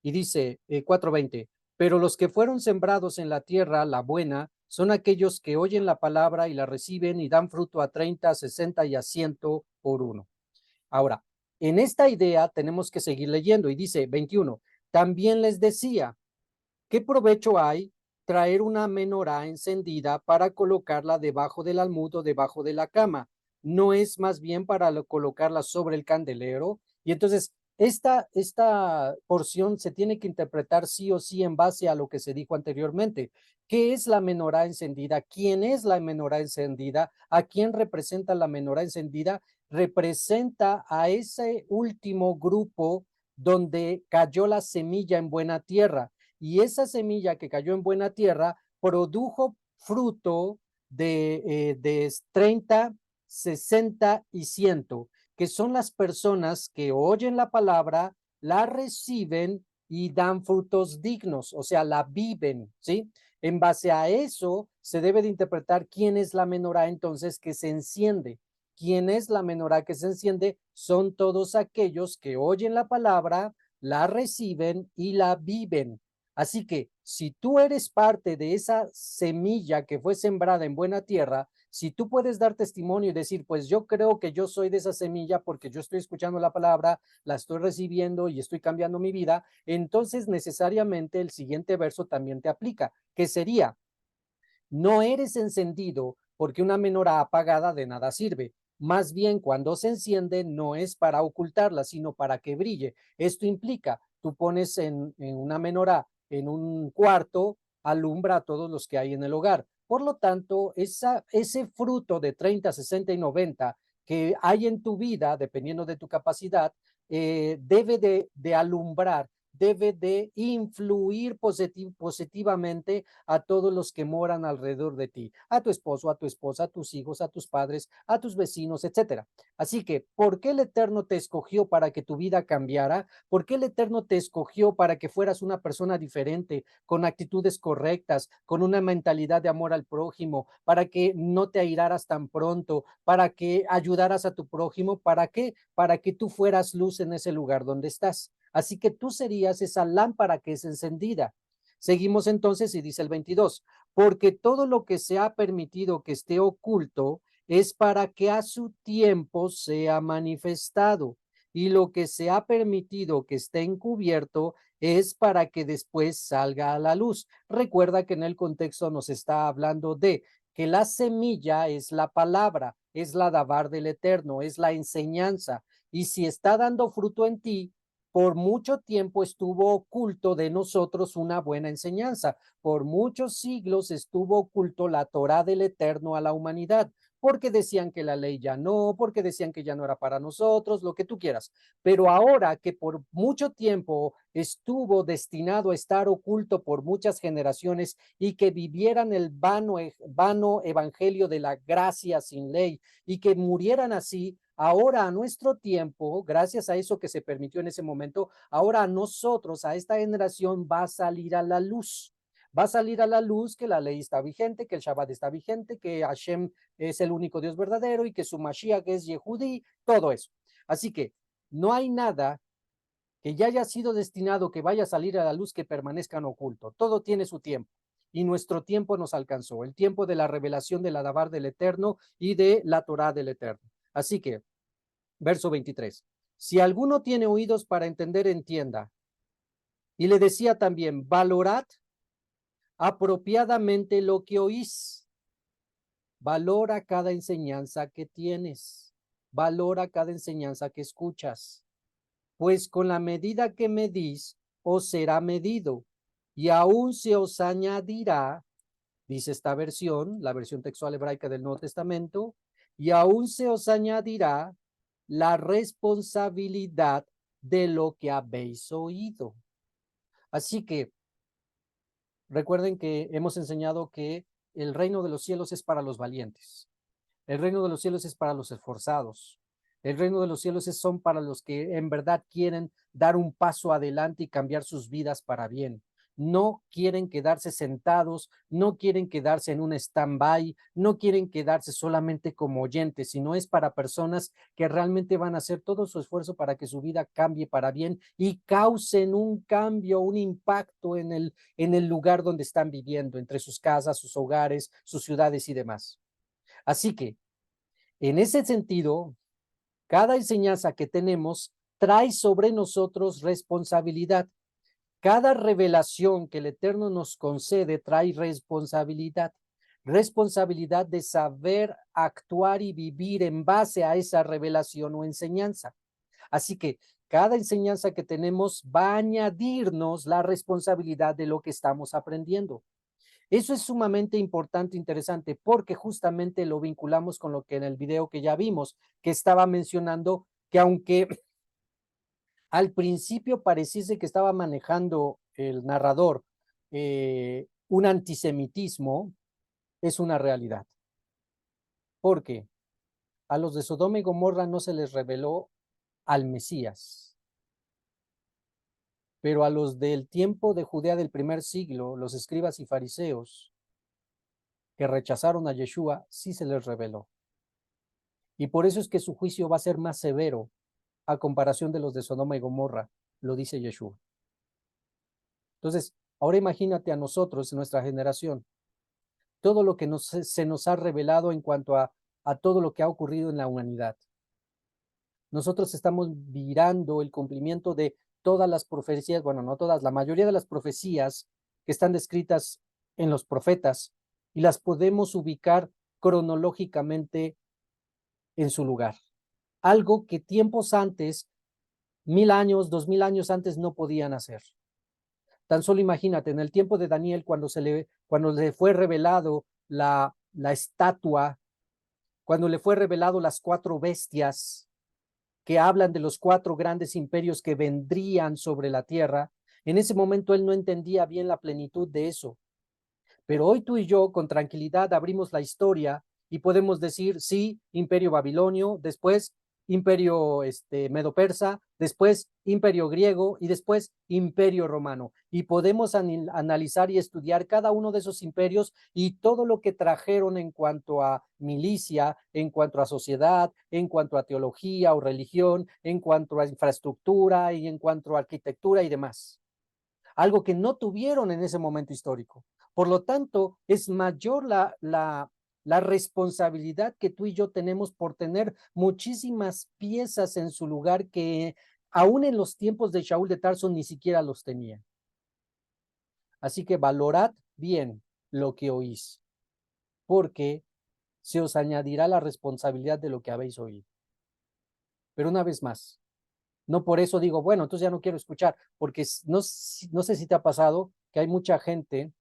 y dice 4:20, pero los que fueron sembrados en la tierra, la buena, son aquellos que oyen la palabra y la reciben y dan fruto a 30, 60 y a 100 por uno. Ahora, en esta idea tenemos que seguir leyendo y dice 21, también les decía, ¿qué provecho hay traer una menorá encendida para colocarla debajo del almud o debajo de la cama? ¿No es más bien para colocarla sobre el candelero? Y entonces, esta porción se tiene que interpretar sí o sí en base a lo que se dijo anteriormente. ¿Qué es la menorá encendida? ¿Quién es la menorá encendida? ¿A quién representa la menorá encendida? Representa a ese último grupo donde cayó la semilla en buena tierra. Y esa semilla que cayó en buena tierra produjo fruto de 30, 60 y 100, que son las personas que oyen la palabra, la reciben y dan frutos dignos, o sea, la viven, ¿sí? En base a eso se debe de interpretar quién es la menorá entonces que se enciende. ¿Quién es la menorá que se enciende? Son todos aquellos que oyen la palabra, la reciben y la viven. Así que si tú eres parte de esa semilla que fue sembrada en buena tierra, si tú puedes dar testimonio y decir, pues yo creo que yo soy de esa semilla porque yo estoy escuchando la palabra, la estoy recibiendo y estoy cambiando mi vida, entonces necesariamente el siguiente verso también te aplica, que sería, no eres encendido porque una menorá apagada de nada sirve. Más bien, cuando se enciende, no es para ocultarla, sino para que brille. Esto implica, tú pones en una menorá en un cuarto, alumbra a todos los que hay en el hogar. Por lo tanto, ese fruto de 30, 60 y 90 que hay en tu vida, dependiendo de tu capacidad, debe de alumbrar, debe de influir positivamente a todos los que moran alrededor de ti, a tu esposo, a tu esposa, a tus hijos, a tus padres, a tus vecinos, etcétera. Así que, ¿por qué el Eterno te escogió para que tu vida cambiara? ¿Por qué el Eterno te escogió para que fueras una persona diferente, con actitudes correctas, con una mentalidad de amor al prójimo, para que no te airaras tan pronto, para que ayudaras a tu prójimo? ¿Para qué? Para que tú fueras luz en ese lugar donde estás. Así que tú serías esa lámpara que es encendida. Seguimos entonces y dice el 22, porque todo lo que se ha permitido que esté oculto es para que a su tiempo sea manifestado, y lo que se ha permitido que esté encubierto es para que después salga a la luz. Recuerda que en el contexto nos está hablando de que la semilla es la palabra, es la davar del Eterno, es la enseñanza, y si está dando fruto en ti, por mucho tiempo estuvo oculto de nosotros una buena enseñanza. Por muchos siglos estuvo oculto la Torá del Eterno a la humanidad, porque decían que la ley ya no, porque decían que ya no era para nosotros, lo que tú quieras. Pero ahora que por mucho tiempo estuvo destinado a estar oculto por muchas generaciones y que vivieran el vano evangelio de la gracia sin ley y que murieran así, ahora a nuestro tiempo, gracias a eso que se permitió en ese momento, ahora a nosotros, a esta generación, va a salir a la luz. Va a salir a la luz que la ley está vigente, que el Shabbat está vigente, que Hashem es el único Dios verdadero y que su Mashiach es Yehudí, todo eso. Así que no hay nada que ya haya sido destinado que vaya a salir a la luz que permanezca en oculto. Todo tiene su tiempo. Y nuestro tiempo nos alcanzó, el tiempo de la revelación de la Dabar del Eterno y de la Torá del Eterno. Así que, verso 23, si alguno tiene oídos para entender, entienda. Y le decía también, valorad apropiadamente lo que oís. Valora cada enseñanza que tienes. Valora cada enseñanza que escuchas. Pues con la medida que medís, os será medido, y aún se os añadirá, dice esta versión, la versión textual hebraica del Nuevo Testamento, y aún se os añadirá la responsabilidad de lo que habéis oído. Así que recuerden que hemos enseñado que el reino de los cielos es para los valientes. El reino de los cielos es para los esforzados. El reino de los cielos son para los que en verdad quieren dar un paso adelante y cambiar sus vidas para bien. No quieren quedarse sentados, no quieren quedarse en un stand-by, no quieren quedarse solamente como oyentes, sino es para personas que realmente van a hacer todo su esfuerzo para que su vida cambie para bien y causen un cambio, un impacto en el lugar donde están viviendo, entre sus casas, sus hogares, sus ciudades y demás. Así que, en ese sentido, cada enseñanza que tenemos trae sobre nosotros responsabilidad. Cada revelación que el Eterno nos concede trae responsabilidad. Responsabilidad de saber actuar y vivir en base a esa revelación o enseñanza. Así que cada enseñanza que tenemos va a añadirnos la responsabilidad de lo que estamos aprendiendo. Eso es sumamente importante, interesante, porque justamente lo vinculamos con lo que en el video que ya vimos, que estaba mencionando que aunque al principio pareciese que estaba manejando el narrador un antisemitismo, es una realidad. ¿Por qué? A los de Sodoma y Gomorra no se les reveló al Mesías, pero a los del tiempo de Judea del primer siglo, los escribas y fariseos que rechazaron a Yeshua, sí se les reveló. Y por eso es que su juicio va a ser más severo a comparación de los de Sodoma y Gomorra, lo dice Yeshua. Entonces, ahora imagínate a nosotros, nuestra generación, todo lo que se nos ha revelado en cuanto a todo lo que ha ocurrido en la humanidad. Nosotros estamos mirando el cumplimiento de todas las profecías, bueno, no todas, la mayoría de las profecías que están descritas en los profetas y las podemos ubicar cronológicamente en su lugar. Algo que tiempos antes, 1000 años, 2000 años antes no podían hacer. Tan solo imagínate, en el tiempo de Daniel, cuando le fue revelado la estatua, cuando le fue revelado las 4 bestias que hablan de los 4 grandes imperios que vendrían sobre la tierra, En ese momento él no entendía bien la plenitud de eso. Pero hoy tú y yo con tranquilidad abrimos la historia y podemos decir, sí, imperio babilonio, después imperio medo-persa, después imperio griego y después imperio romano. Y podemos analizar y estudiar cada uno de esos imperios y todo lo que trajeron en cuanto a milicia, en cuanto a sociedad, en cuanto a teología o religión, en cuanto a infraestructura y en cuanto a arquitectura y demás. Algo que no tuvieron en ese momento histórico. Por lo tanto, es mayor la responsabilidad que tú y yo tenemos por tener muchísimas piezas en su lugar que aún en los tiempos de Shaul de Tarso ni siquiera los tenía. Así que valorad bien lo que oís, porque se os añadirá la responsabilidad de lo que habéis oído. Pero una vez más, no por eso digo, bueno, entonces ya no quiero escuchar, porque no sé si te ha pasado que hay mucha gente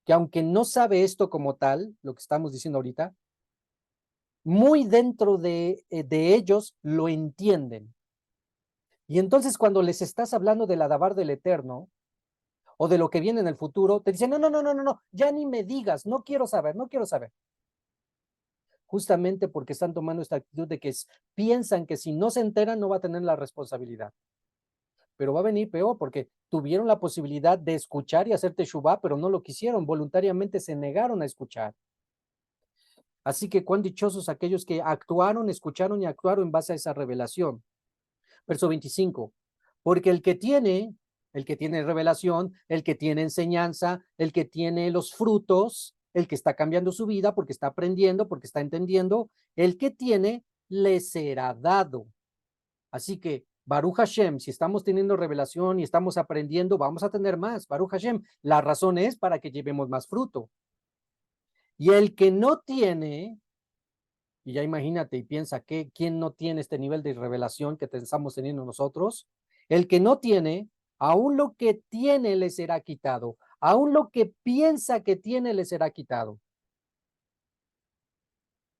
que aunque no sabe esto como tal, lo que estamos diciendo ahorita, muy dentro de ellos lo entienden. Y entonces cuando les estás hablando del Adabar del Eterno o de lo que viene en el futuro, te dicen, no, ya ni me digas, no quiero saber. Justamente porque están tomando esta actitud de que piensan que si no se enteran no va a tener la responsabilidad. Pero va a venir peor porque tuvieron la posibilidad de escuchar y hacer teshuvá, pero no lo quisieron, voluntariamente se negaron a escuchar. Así que cuán dichosos aquellos que actuaron, escucharon y actuaron en base a esa revelación. Verso 25, porque el que tiene revelación, el que tiene enseñanza, el que tiene los frutos, el que está cambiando su vida porque está aprendiendo, porque está entendiendo, el que tiene, le será dado. Así que Baruch Hashem, si estamos teniendo revelación y estamos aprendiendo, vamos a tener más. Baruch Hashem, la razón es para que llevemos más fruto. Y el que no tiene, y ya imagínate y piensa que quién no tiene este nivel de revelación que estamos teniendo nosotros, el que no tiene, aún lo que tiene le será quitado, aún lo que piensa que tiene le será quitado.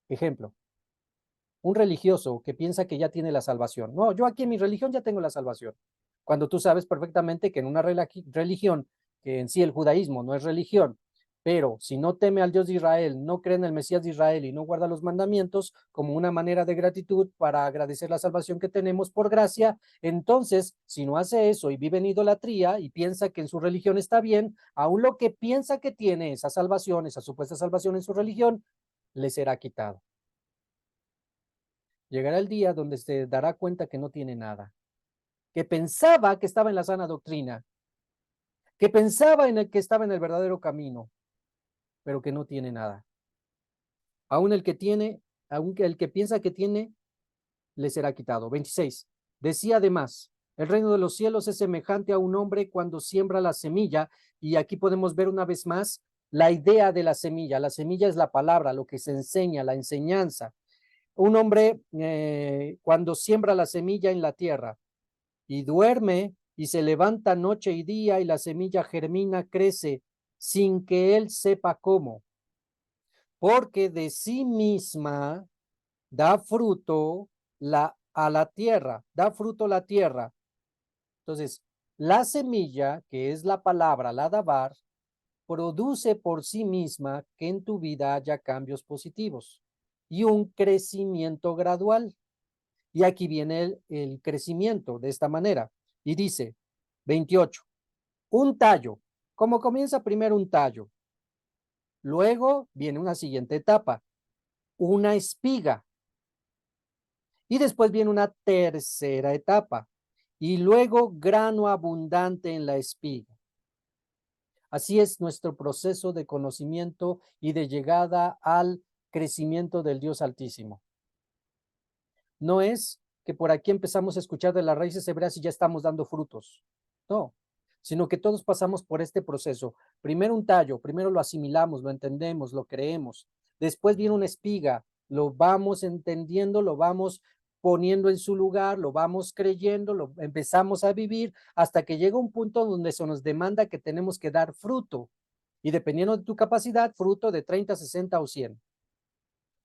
Ejemplo, un religioso que piensa que ya tiene la salvación. No, yo aquí en mi religión ya tengo la salvación. Cuando tú sabes perfectamente que en una religión, que en sí el judaísmo no es religión, pero si no teme al Dios de Israel, no cree en el Mesías de Israel y no guarda los mandamientos como una manera de gratitud para agradecer la salvación que tenemos por gracia, entonces, si no hace eso y vive en idolatría y piensa que en su religión está bien, aún lo que piensa que tiene esa salvación, esa supuesta salvación en su religión, le será quitado. Llegará el día donde se dará cuenta que no tiene nada, que pensaba que estaba en la sana doctrina, que pensaba en el que estaba en el verdadero camino, pero que no tiene nada. Aún el que tiene, aunque el que piensa que tiene, le será quitado. 26. Decía además, el reino de los cielos es semejante a un hombre cuando siembra la semilla, y aquí podemos ver una vez más la idea de la semilla. La semilla es la palabra, lo que se enseña, la enseñanza. Un hombre cuando siembra la semilla en la tierra y duerme y se levanta noche y día y la semilla germina, crece sin que él sepa cómo, porque de sí misma da fruto a la tierra, da fruto la tierra. Entonces, la semilla, que es la palabra, la dabar, produce por sí misma que en tu vida haya cambios positivos y un crecimiento gradual. Y aquí viene el crecimiento de esta manera. Y dice, 28, un tallo. ¿Cómo comienza primero un tallo? Luego viene una siguiente etapa, una espiga. Y después viene una tercera etapa. Y luego grano abundante en la espiga. Así es nuestro proceso de conocimiento y de llegada al crecimiento del Dios Altísimo. No es que por aquí empezamos a escuchar de las raíces hebreas y ya estamos dando frutos. No, sino que todos pasamos por este proceso. Primero un tallo, primero lo asimilamos, lo entendemos, lo creemos. Después viene una espiga, lo vamos entendiendo, lo vamos poniendo en su lugar, lo vamos creyendo, lo empezamos a vivir hasta que llega un punto donde se nos demanda que tenemos que dar fruto. Y dependiendo de tu capacidad, fruto de 30, 60 o 100.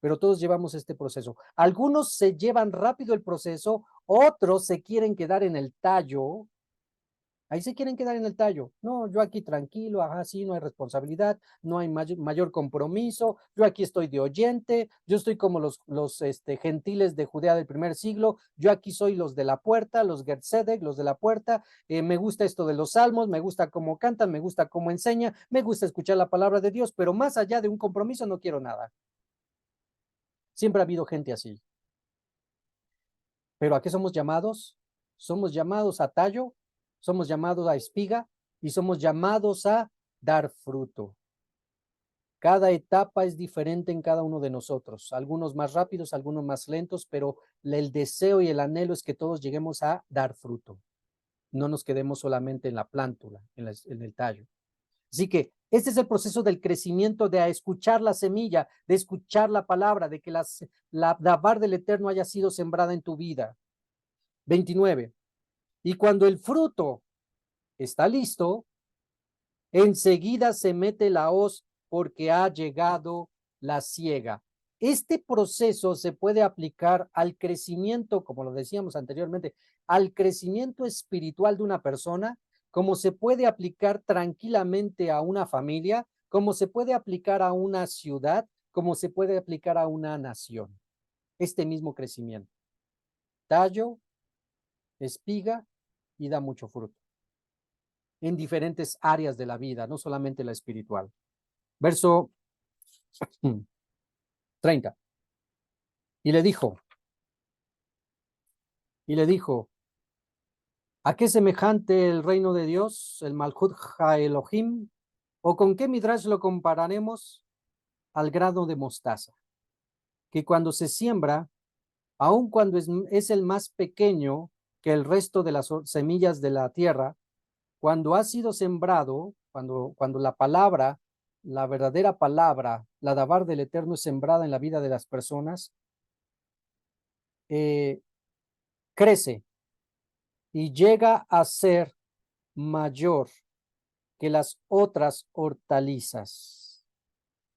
Pero todos llevamos este proceso. Algunos se llevan rápido el proceso, otros se quieren quedar en el tallo Ahí se quieren quedar en el tallo. No, yo aquí tranquilo, ajá, sí, no hay responsabilidad, no hay mayor compromiso, yo aquí estoy de oyente, yo estoy como los gentiles de Judea del primer siglo, yo aquí soy los de la puerta, los Gertzedek, los de la puerta, me gusta esto de los salmos, me gusta cómo cantan, me gusta cómo enseña, me gusta escuchar la palabra de Dios, pero más allá de un compromiso no quiero nada. Siempre ha habido gente así. ¿Pero a qué somos llamados? Somos llamados a tallo, somos llamados a espiga y somos llamados a dar fruto. Cada etapa es diferente en cada uno de nosotros, algunos más rápidos, algunos más lentos, pero el deseo y el anhelo es que todos lleguemos a dar fruto. No nos quedemos solamente en la plántula, en el tallo. Así que este es el proceso del crecimiento, de escuchar la semilla, de escuchar la palabra, de que la dabar del Eterno haya sido sembrada en tu vida. 29. Y cuando el fruto está listo, enseguida se mete la hoz porque ha llegado la siega. Este proceso se puede aplicar al crecimiento, como lo decíamos anteriormente, al crecimiento espiritual de una persona, como se puede aplicar tranquilamente a una familia, como se puede aplicar a una ciudad, como se puede aplicar a una nación. Este mismo crecimiento. Tallo, espiga y da mucho fruto. En diferentes áreas de la vida, no solamente la espiritual. Verso 30. Y le dijo, ¿a qué semejante el reino de Dios, el Malchut Ha-Elohim? ¿O con qué midrash lo compararemos? Al grano de mostaza, que cuando se siembra, aun cuando es el más pequeño que el resto de las semillas de la tierra, cuando ha sido sembrado, cuando la palabra, la verdadera palabra, la dabar del Eterno es sembrada en la vida de las personas, crece y llega a ser mayor que las otras hortalizas.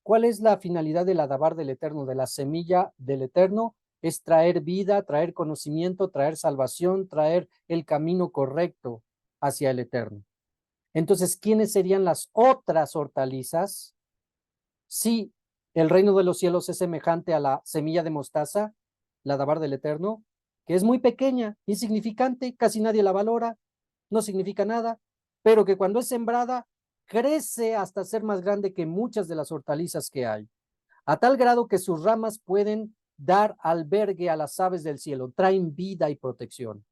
¿Cuál es la finalidad de la dabar del Eterno, de la semilla del Eterno? Es traer vida, traer conocimiento, traer salvación, traer el camino correcto hacia el Eterno. Entonces, ¿quiénes serían las otras hortalizas? Si el reino de los cielos es semejante a la semilla de mostaza, la dabar del Eterno, que es muy pequeña, insignificante, casi nadie la valora, no significa nada, pero que cuando es sembrada, crece hasta ser más grande que muchas de las hortalizas que hay, a tal grado que sus ramas pueden dar albergue a las aves del cielo, traen vida y protección.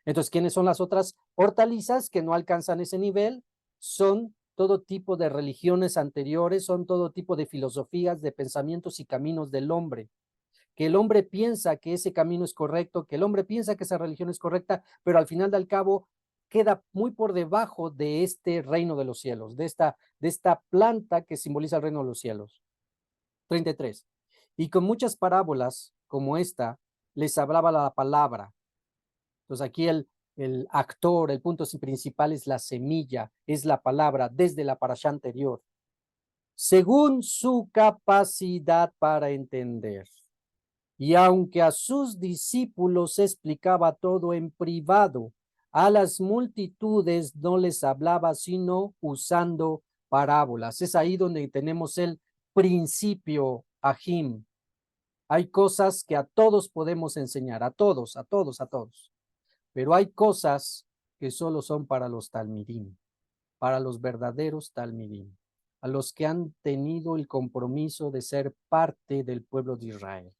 Entonces, ¿quiénes son las otras hortalizas que no alcanzan ese nivel? Son todo tipo de religiones anteriores, son todo tipo de filosofías, de pensamientos y caminos del hombre. Que el hombre piensa que ese camino es correcto, que el hombre piensa que esa religión es correcta, pero al final del cabo queda muy por debajo de este reino de los cielos, de esta planta que simboliza el reino de los cielos. 33. Y con muchas parábolas como esta, les hablaba la palabra. Entonces aquí el actor, el punto principal es la semilla, es la palabra desde la parashá anterior. Según su capacidad para entender. Y aunque a sus discípulos explicaba todo en privado, a las multitudes no les hablaba sino usando parábolas. Es ahí donde tenemos el principio Ahim. Hay cosas que a todos podemos enseñar, a todos. Pero hay cosas que solo son para los talmidim, para los verdaderos talmidim, a los que han tenido el compromiso de ser parte del pueblo de Israel,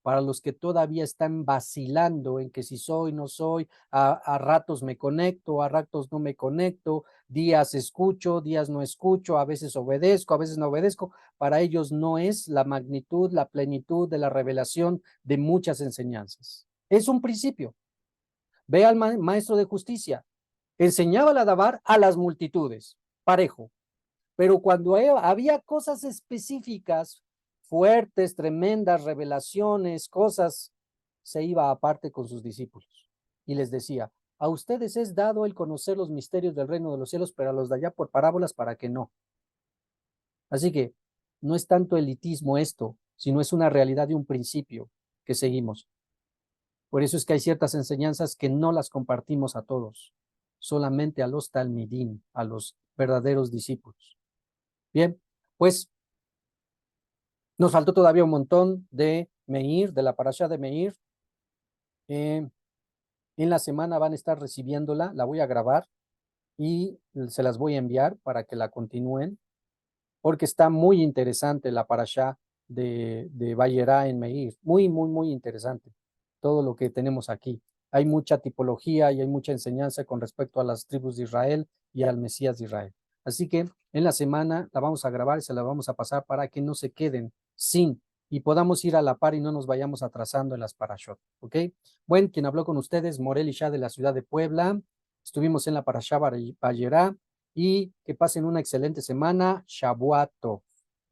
para los que todavía están vacilando en que si soy, no soy, a ratos me conecto, a ratos no me conecto, días escucho, días no escucho, a veces obedezco, a veces no obedezco. Para ellos no es la magnitud, la plenitud de la revelación de muchas enseñanzas. Es un principio. Ve al maestro de justicia, enseñaba la dabar a las multitudes, parejo, pero cuando había cosas específicas, fuertes, tremendas revelaciones, cosas, se iba aparte con sus discípulos y les decía, a ustedes es dado el conocer los misterios del reino de los cielos, pero a los de allá por parábolas para que no. Así que no es tanto elitismo esto, sino es una realidad de un principio que seguimos. Por eso es que hay ciertas enseñanzas que no las compartimos a todos. solamente a los talmidim, a los verdaderos discípulos. Bien, pues nos faltó todavía un montón de Meir, de la parashá de Meir. En la semana van a estar recibiéndola, la voy a grabar y se las voy a enviar para que la continúen, porque está muy interesante la parashá de Vayera en Meir. Muy, muy, muy interesante todo lo que tenemos aquí. Hay mucha tipología y hay mucha enseñanza con respecto a las tribus de Israel y al Mesías de Israel. Así que en la semana la vamos a grabar y se la vamos a pasar para que no se queden sin y podamos ir a la par y no nos vayamos atrasando en las parashot, ¿ok? Bueno, quien habló con ustedes, Morel Isha de la ciudad de Puebla. Estuvimos en la parashá Vayera y que pasen una excelente semana. Shabuato.